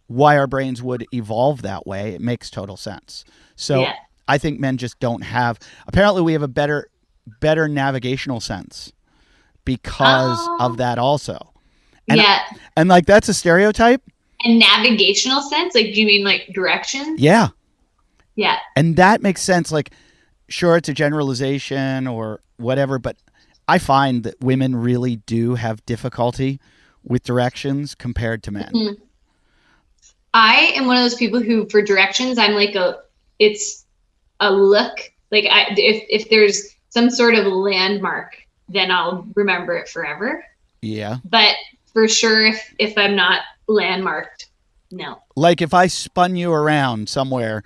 why our brains would evolve that way, it makes total sense. So I think men just don't have. Apparently, we have a better navigational sense. Because of that also. And like that's a stereotype. And navigational sense? Like do you mean like directions? Yeah. Yeah. And that makes sense. Like sure it's a generalization or whatever, but I find that women really do have difficulty with directions compared to men. Mm-hmm. I am one of those people who for directions I'm like it's a look. Like if there's some sort of landmark, then I'll remember it forever. Yeah. But for sure, if I'm not landmarked, no. Like if I spun you around somewhere,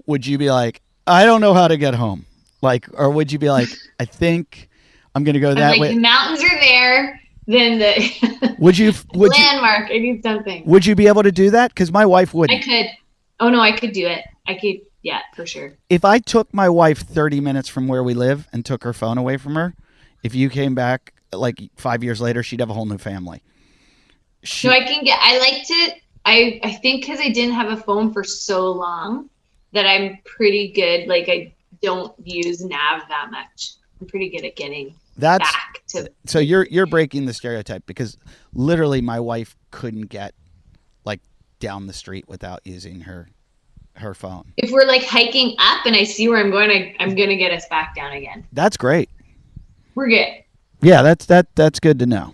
would you be like, I don't know how to get home? Like, or would you be like, I think I'm going to go that way? The mountains are there. Then would you landmark? I need something. Would you be able to do that? Because my wife wouldn't. I could. Oh no, I could do it. I could. Yeah, for sure. If I took my wife 30 minutes from where we live and took her phone away from her, if you came back like 5 years later, she'd have a whole new family. I think because I didn't have a phone for so long that I'm pretty good. Like I don't use nav that much. I'm pretty good at getting back to. So you're breaking the stereotype because literally my wife couldn't get like down the street without using her phone. If we're like hiking up and I see where I'm going, I'm going to get us back down again. That's great. We're good. Yeah, that's good to know.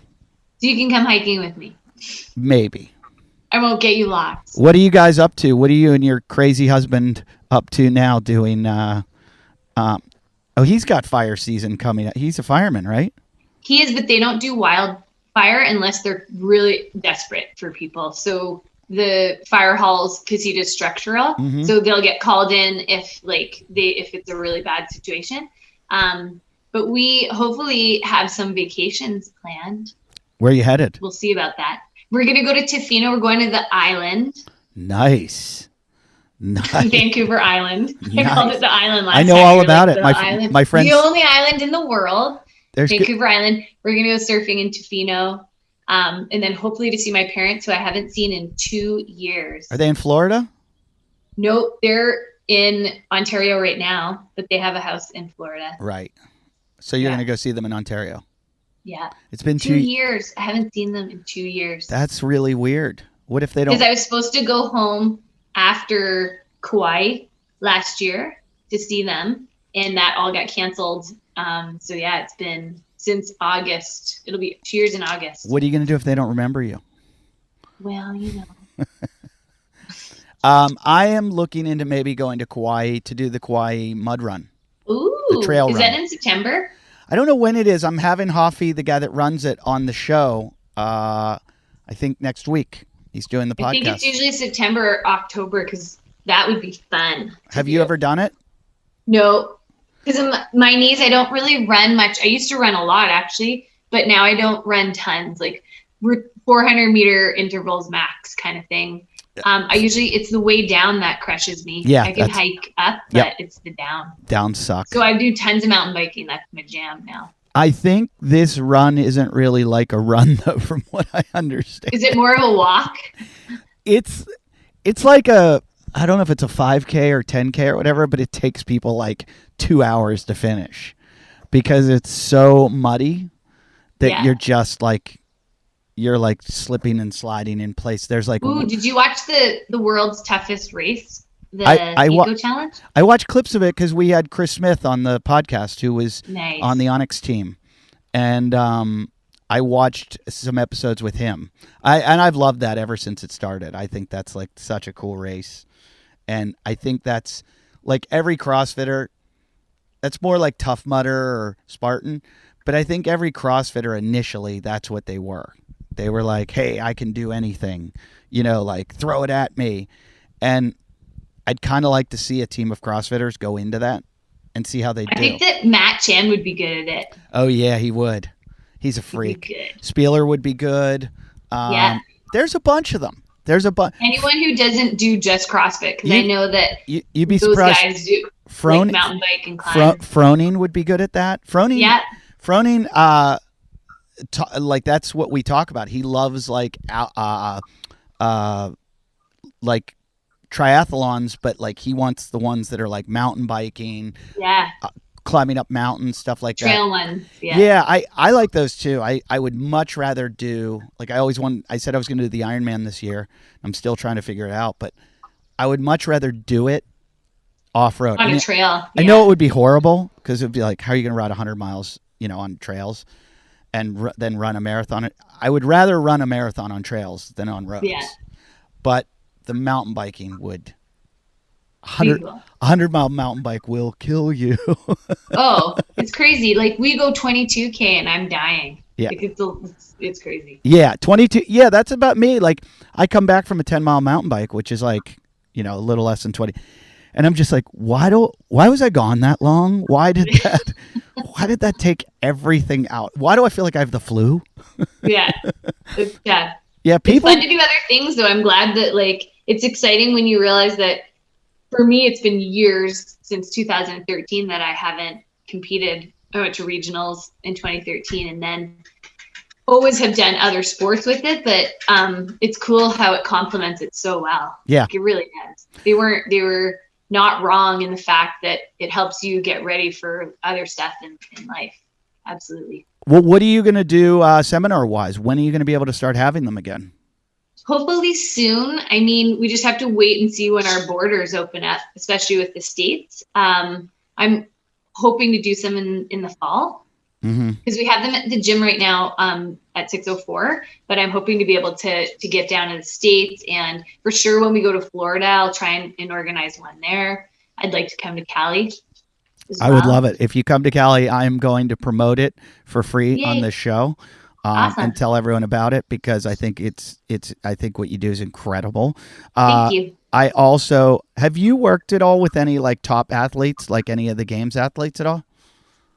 So you can come hiking with me. Maybe. I won't get you lost. What are you guys up to? What are you and your crazy husband up to now doing? Oh, he's got fire season coming up. He's a fireman, right? He is, but they don't do wildfire unless they're really desperate for people. So the fire halls, because he does structural, so they'll get called in if it's a really bad situation. But we hopefully have some vacations planned. Where are you headed? We'll see about that. We're gonna go to Tofino. We're going to the island. Nice. Vancouver Island. I called it the island last time. I know all You're about like, it. My friends. The only island in the world. Vancouver Island. We're going to go surfing in Tofino. And then hopefully to see my parents, who I haven't seen in 2 years. Are they in Florida? No, they're in Ontario right now, but they have a house in Florida. Right. So you're going to go see them in Ontario. Yeah. It's been 2 years. I haven't seen them in 2 years. That's really weird. What if they don't? Because I was supposed to go home after Kauai last year to see them, and that all got canceled. So yeah, it's been since August. It'll be 2 years in August. What are you going to do if they don't remember you? Well, you know. I am looking into maybe going to Kauai to do the Kauai mud run. Ooh, the trail run. Is that in September? I don't know when it is. I'm having Hoffy, the guy that runs it, on the show. I think next week. He's doing the podcast. I think it's usually September or October, because that would be fun. Have you ever done it? No, because of my knees, I don't really run much. I used to run a lot, actually, but now I don't run tons. Like 400-meter intervals max kind of thing. It's the way down that crushes me. Yeah, I can hike up, but it's the down. Down sucks. So I do tons of mountain biking. That's my jam now. I think this run isn't really like a run, though, from what I understand. Is it more of a walk? It's like I don't know if it's a 5K or 10K or whatever, but it takes people like 2 hours to finish because it's so muddy that you're just like, you're like slipping and sliding in place. There's like, ooh, did you watch the world's toughest race? The Eco Challenge? I watched clips of it because we had Chris Smith on the podcast, who was on the Onyx team. And I watched some episodes with him. I've loved that ever since it started. I think that's like such a cool race. And I think that's like every CrossFitter, that's more like Tough Mudder or Spartan. But I think every CrossFitter initially, that's what they were. They were like, hey, I can do anything, like throw it at me. And I'd kind of like to see a team of CrossFitters go into that and see how they do. I think that Matt Chan would be good at it. Oh, yeah, he would. He's a freak. Spieler would be good. There's a bunch of them. Anyone who doesn't do just CrossFit, because I know that you'd be those surprised. Guys do like mountain bike and climb. Froning would be good at that. Froning, like that's what we talk about. He loves like triathlons, but like he wants the ones that are like mountain biking, climbing up mountains, stuff like trail that. ones. Yeah, I like those too. I would much rather do, like I said I was going to do the Ironman this year. I'm still trying to figure it out, but I would much rather do it off-road. On a trail. I know it would be horrible because it would be like, how are you going to ride 100 miles, on trails and then run a marathon? I would rather run a marathon on trails than on roads. Yeah. But the mountain biking would 100-mile mountain bike will kill you. Oh, it's crazy. Like we go 22K and I'm dying. Yeah. Like it's crazy. Yeah. 22. Yeah. That's about me. Like I come back from a 10-mile mountain bike, which is like, a little less than 20. And I'm just like, why was I gone that long? Why did that take everything out? Why do I feel like I have the flu? Yeah. Yeah, it's fun to do other things, though. I'm glad that it's exciting when you realize that. For me, it's been years since 2013 that I haven't competed. I went to regionals in 2013, and then always have done other sports with it. But it's cool how it complements it so well. Yeah, it really does. They were not wrong in the fact that it helps you get ready for other stuff in life. Absolutely. Well, what are you going to do seminar-wise? When are you going to be able to start having them again? Hopefully soon. I mean, we just have to wait and see when our borders open up, especially with the States. I'm hoping to do some in the fall because we have them at the gym right now at 604, but I'm hoping to be able to get down to the States. And for sure, when we go to Florida, I'll try and organize one there. I'd like to come to Cali. as I well. would love it. If you come to Cali, I am going to promote it for free Yay. on this show. Awesome. And tell everyone about it because I think I think what you do is incredible. Thank you. I also, have you worked at all with any like top athletes, like any of the games athletes at all?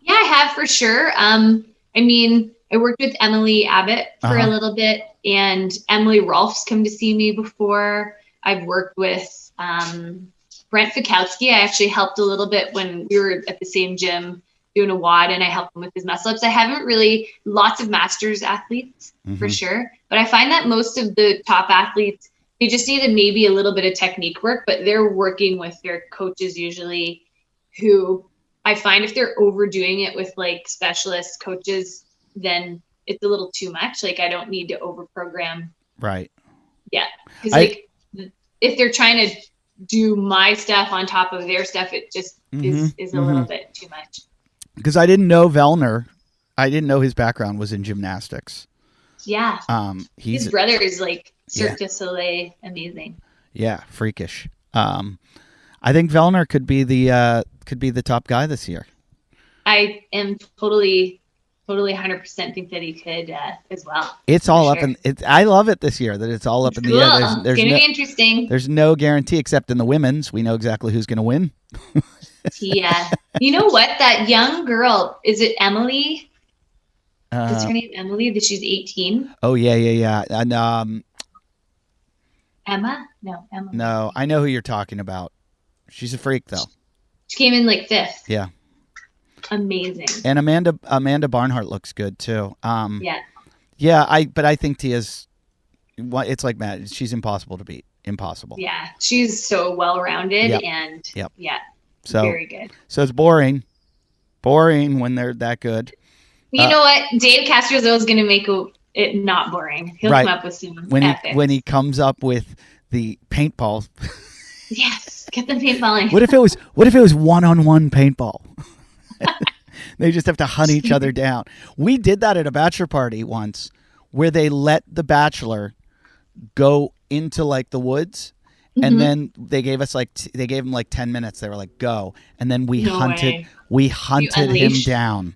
Yeah, I have for sure. I mean, I worked with Emily Abbott for a little bit, and Emily Rolfe's come to see me before. I've worked with Brent Fikowski. I actually helped a little bit when we were at the same gym doing a WOD, and I helped him with his muscle ups. I haven't really, lots of masters athletes for sure, but I find that most of the top athletes, they just need maybe a little bit of technique work, but they're working with their coaches usually, who I find if they're overdoing it with like specialist coaches, then it's a little too much. Like I don't need to over program. Right. Yeah. Cause like if they're trying to do my stuff on top of their stuff, it just is a little bit too much. Because I didn't know Vellner. I didn't know his background was in gymnastics. Yeah. His brother is like Cirque du Soleil amazing. Yeah, freakish. I think Vellner could be the top guy this year. I am totally 100% think that he could as well. It's all up in it. I love it this year that it's all up in the air. There's gonna be interesting. There's no guarantee except in the women's. We know exactly who's going to win. Yeah. You know what? That young girl, is it Emily? Is her name Emily? That she's 18. Oh yeah. And Emma? No, Emily. No, I know who you're talking about. She's a freak though. She came in like 5th. Yeah. Amazing. And Amanda Barnhart looks good too. Yeah. Yeah, I think Tia's. It's like Matt. She's impossible to beat. Impossible. Yeah, she's so well rounded and yeah, so very good. So it's boring when they're that good. You know what? Dave Castrozo is going to make it not boring. He'll come up with some epics. When he comes up with the paintball. Yes, get the paintballing. What if it was one-on-one paintball? They just have to hunt each other down. We did that at a bachelor party once, where they let the bachelor go into like the woods, and then they gave us they gave him like 10 minutes. They were like, go, and then we hunted him down.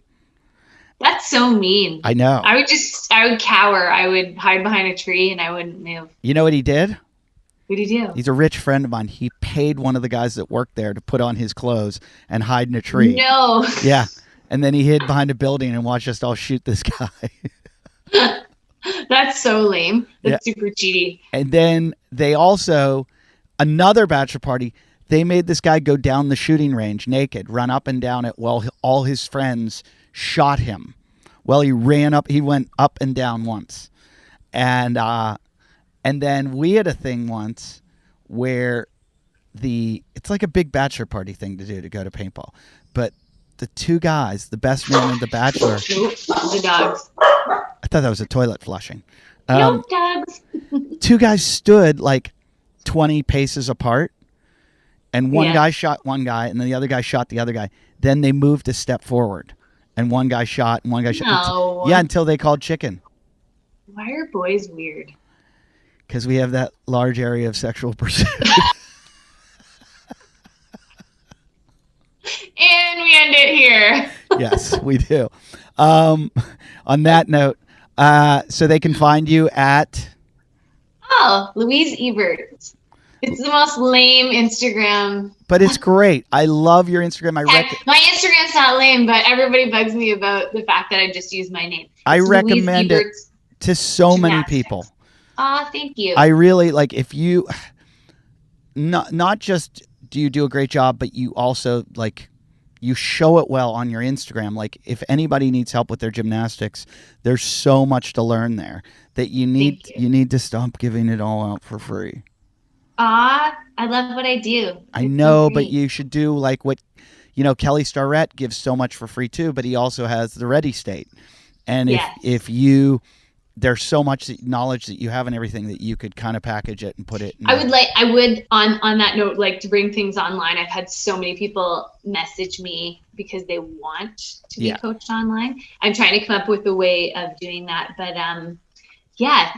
That's so mean. I know. I would cower. I would hide behind a tree and I wouldn't move. You know what he did? What did he do? He's a rich friend of mine. He paid one of the guys that worked there to put on his clothes and hide in a tree. No. Yeah. And then he hid behind a building and watched us all shoot this guy. That's so lame. That's super cheaty. And then they also, another bachelor party, they made this guy go down the shooting range naked, run up and down it while all his friends shot him. Well, he went up and down once. And then we had a thing once where it's like a big bachelor party thing to do, to go to paintball. But the two guys, the best man and the bachelor. The dogs. I thought that was a toilet flushing. No dogs. Two guys stood like 20 paces apart, and one guy shot one guy, and then the other guy shot the other guy. Then they moved a step forward, and one guy shot, and one guy shot. No. Yeah, until they called chicken. Why are boys weird? Because we have that large area of sexual pursuit. And we end it here. Yes, we do. On that note, so they can find you at... Louise Eberts. It's the most lame Instagram. But it's great. I love your Instagram. My Instagram's not lame, but everybody bugs me about the fact that I just use my name. I recommend it to so many people. Thank you. I really like, if you not just do you do a great job, but you also like you show it well on your Instagram. Like if anybody needs help with their gymnastics, there's so much to learn there that you need to stop giving it all out for free. I love what I do. I know, but you should do like what, Kelly Starrett gives so much for free too, but he also has the Ready State. And if you, there's so much knowledge that you have and everything that you could kind of package it and put it. I would on that note, like to bring things online. I've had so many people message me because they want to be coached online. I'm trying to come up with a way of doing that, but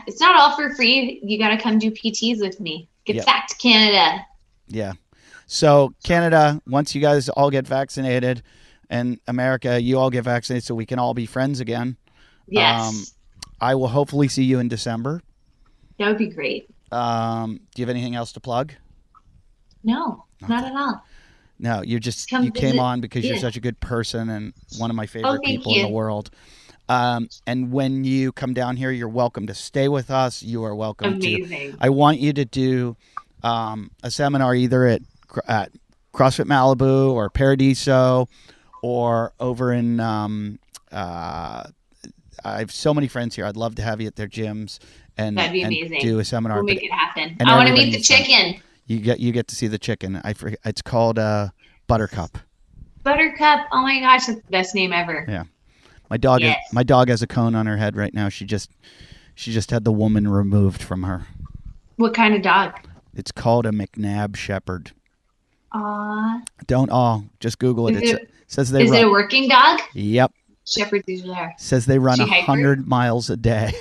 it's not all for free. You got to come do PTs with me. Get back to Canada. Yeah. So Canada, once you guys all get vaccinated, and America, you all get vaccinated so we can all be friends again. Yes. I will hopefully see you in December. That would be great. Do you have anything else to plug? No, not at all. No, you came on because you're such a good person and one of my favorite people in the world. And when you come down here, you're welcome to stay with us. You are welcome to. I want you to do a seminar either at CrossFit Malibu or Paradiso or over in. I have so many friends here. I'd love to have you at their gyms and that'd be amazing. Do a seminar. We'll make it happen. I want to meet the chicken. You get to see the chicken. I forget. It's called Buttercup. Buttercup. Oh my gosh, that's the best name ever. Yeah. My dog has a cone on her head right now. She just had the woman removed from her. What kind of dog? It's called a McNabb Shepherd. Don't just Google it. It says Is it a working dog? Yep. Shepherds usually are. Says they run 100 miles a day.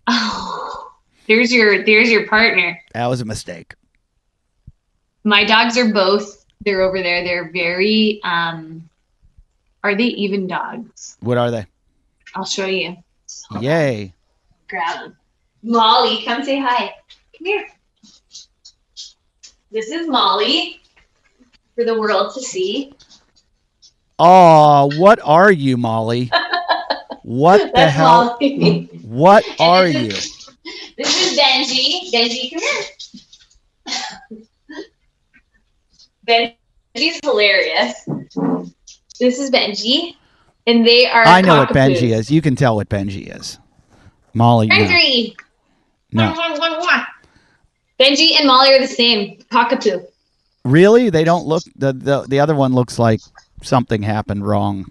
Oh, there's your partner. That was a mistake. My dogs are both. They're over there. They're very. Are they even dogs? What are they? I'll show you. Yay. Grab them. Molly, come say hi. Come here. This is Molly for the world to see. Oh, what are you, Molly? What the hell? Molly. What are you? This is Benji. Benji, come here. Benji's hilarious. This is Benji, and they are. I know what Benji is. You can tell what Benji is. Molly. Benji. No. Benji and Molly are the same. Cockapoo. Really? They don't look. The other one looks like something happened wrong.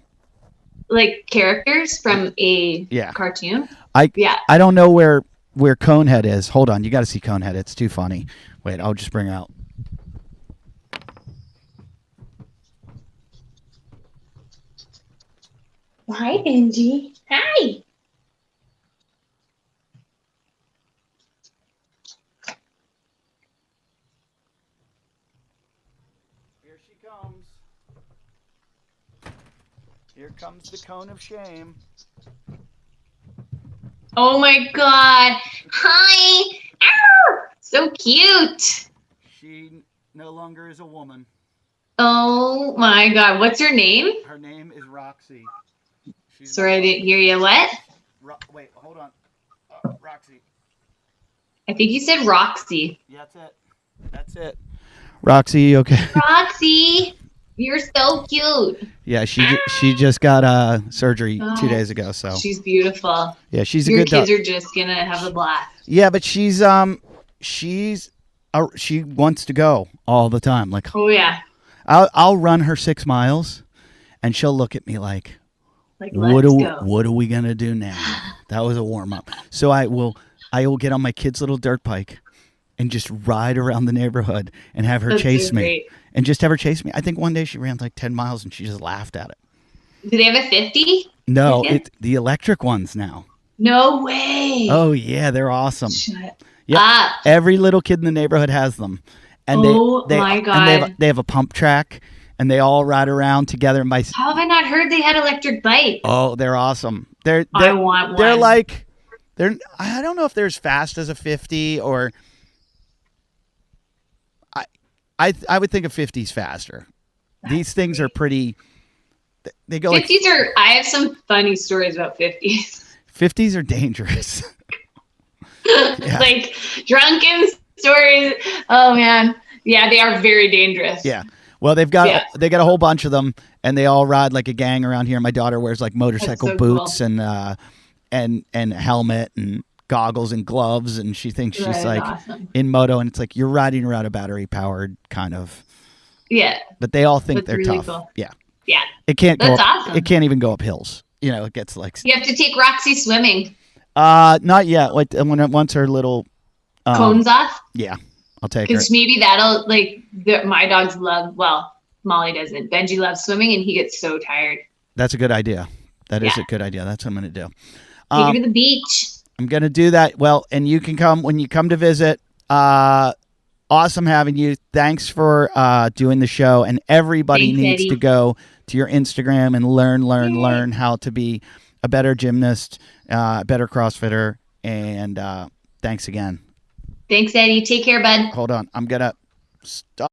Like characters from a cartoon. I don't know where Conehead is. Hold on, you got to see Conehead. It's too funny. Wait, I'll just bring her out. Hi, Benji. Hi. Here she comes. Here comes the cone of shame. Oh my God. Hi. Ow! So cute. She no longer is a woman. Oh my God. What's her name? Her name is Roxy. Sorry, I didn't hear you. What? Wait, hold on. Roxy. I think you said Roxy. Yeah, that's it. Roxy, okay. Roxy, you're so cute. Yeah, she just got surgery 2 days ago, so. She's beautiful. Yeah, she's a good dog. Your kids are just gonna have a blast. Yeah, but she wants to go all the time. Like, oh yeah. I'll run her 6 miles, and she'll look at me like what are we gonna do now? That was a warm up. So I will get on my kid's little dirt bike and just ride around the neighborhood and have her chase me. Great. And just have her chase me. I think one day she ran like 10 miles and she just laughed at it. Do they have a 50? No, it's the electric ones now. No way. Oh yeah, they're awesome. Shut up. Every little kid in the neighborhood has them. And my God. And they have a pump track. And they all ride around together. How have I not heard they had electric bikes? Oh, they're awesome. I want one. I don't know if they're as fast as a 50 or. I would think a 50's faster. These things are pretty. They go 50s are. I have some funny stories about 50s. 50s are dangerous. Yeah. Like drunken stories. Oh man, yeah, they are very dangerous. Yeah. Well, they got a whole bunch of them, and they all ride like a gang around here. My daughter wears like motorcycle boots cool. and helmet and goggles and gloves, and she thinks she's like awesome. In moto, and it's like you're riding around a battery powered kind of. Yeah. But they all think they're really tough. Cool. Yeah. Yeah. It can't go up, awesome. It can't even go up hills. You know, it gets like. You have to take Roxy swimming. Not yet. Like once her little cones off. Yeah. I'll take her. Because maybe that'll my dogs love. Well, Molly doesn't. Benji loves swimming, and he gets so tired. That's a good idea. That is a good idea. That's what I'm going to do. Take her to the beach. I'm going to do that. Well, and you can come when you come to visit. awesome having you. Thanks for doing the show. And everybody Thanks, needs Eddie. to go to your Instagram and learn how to be a better gymnast, a better CrossFitter. And thanks again. Thanks, Eddie. Take care, bud. Hold on. I'm gonna stop.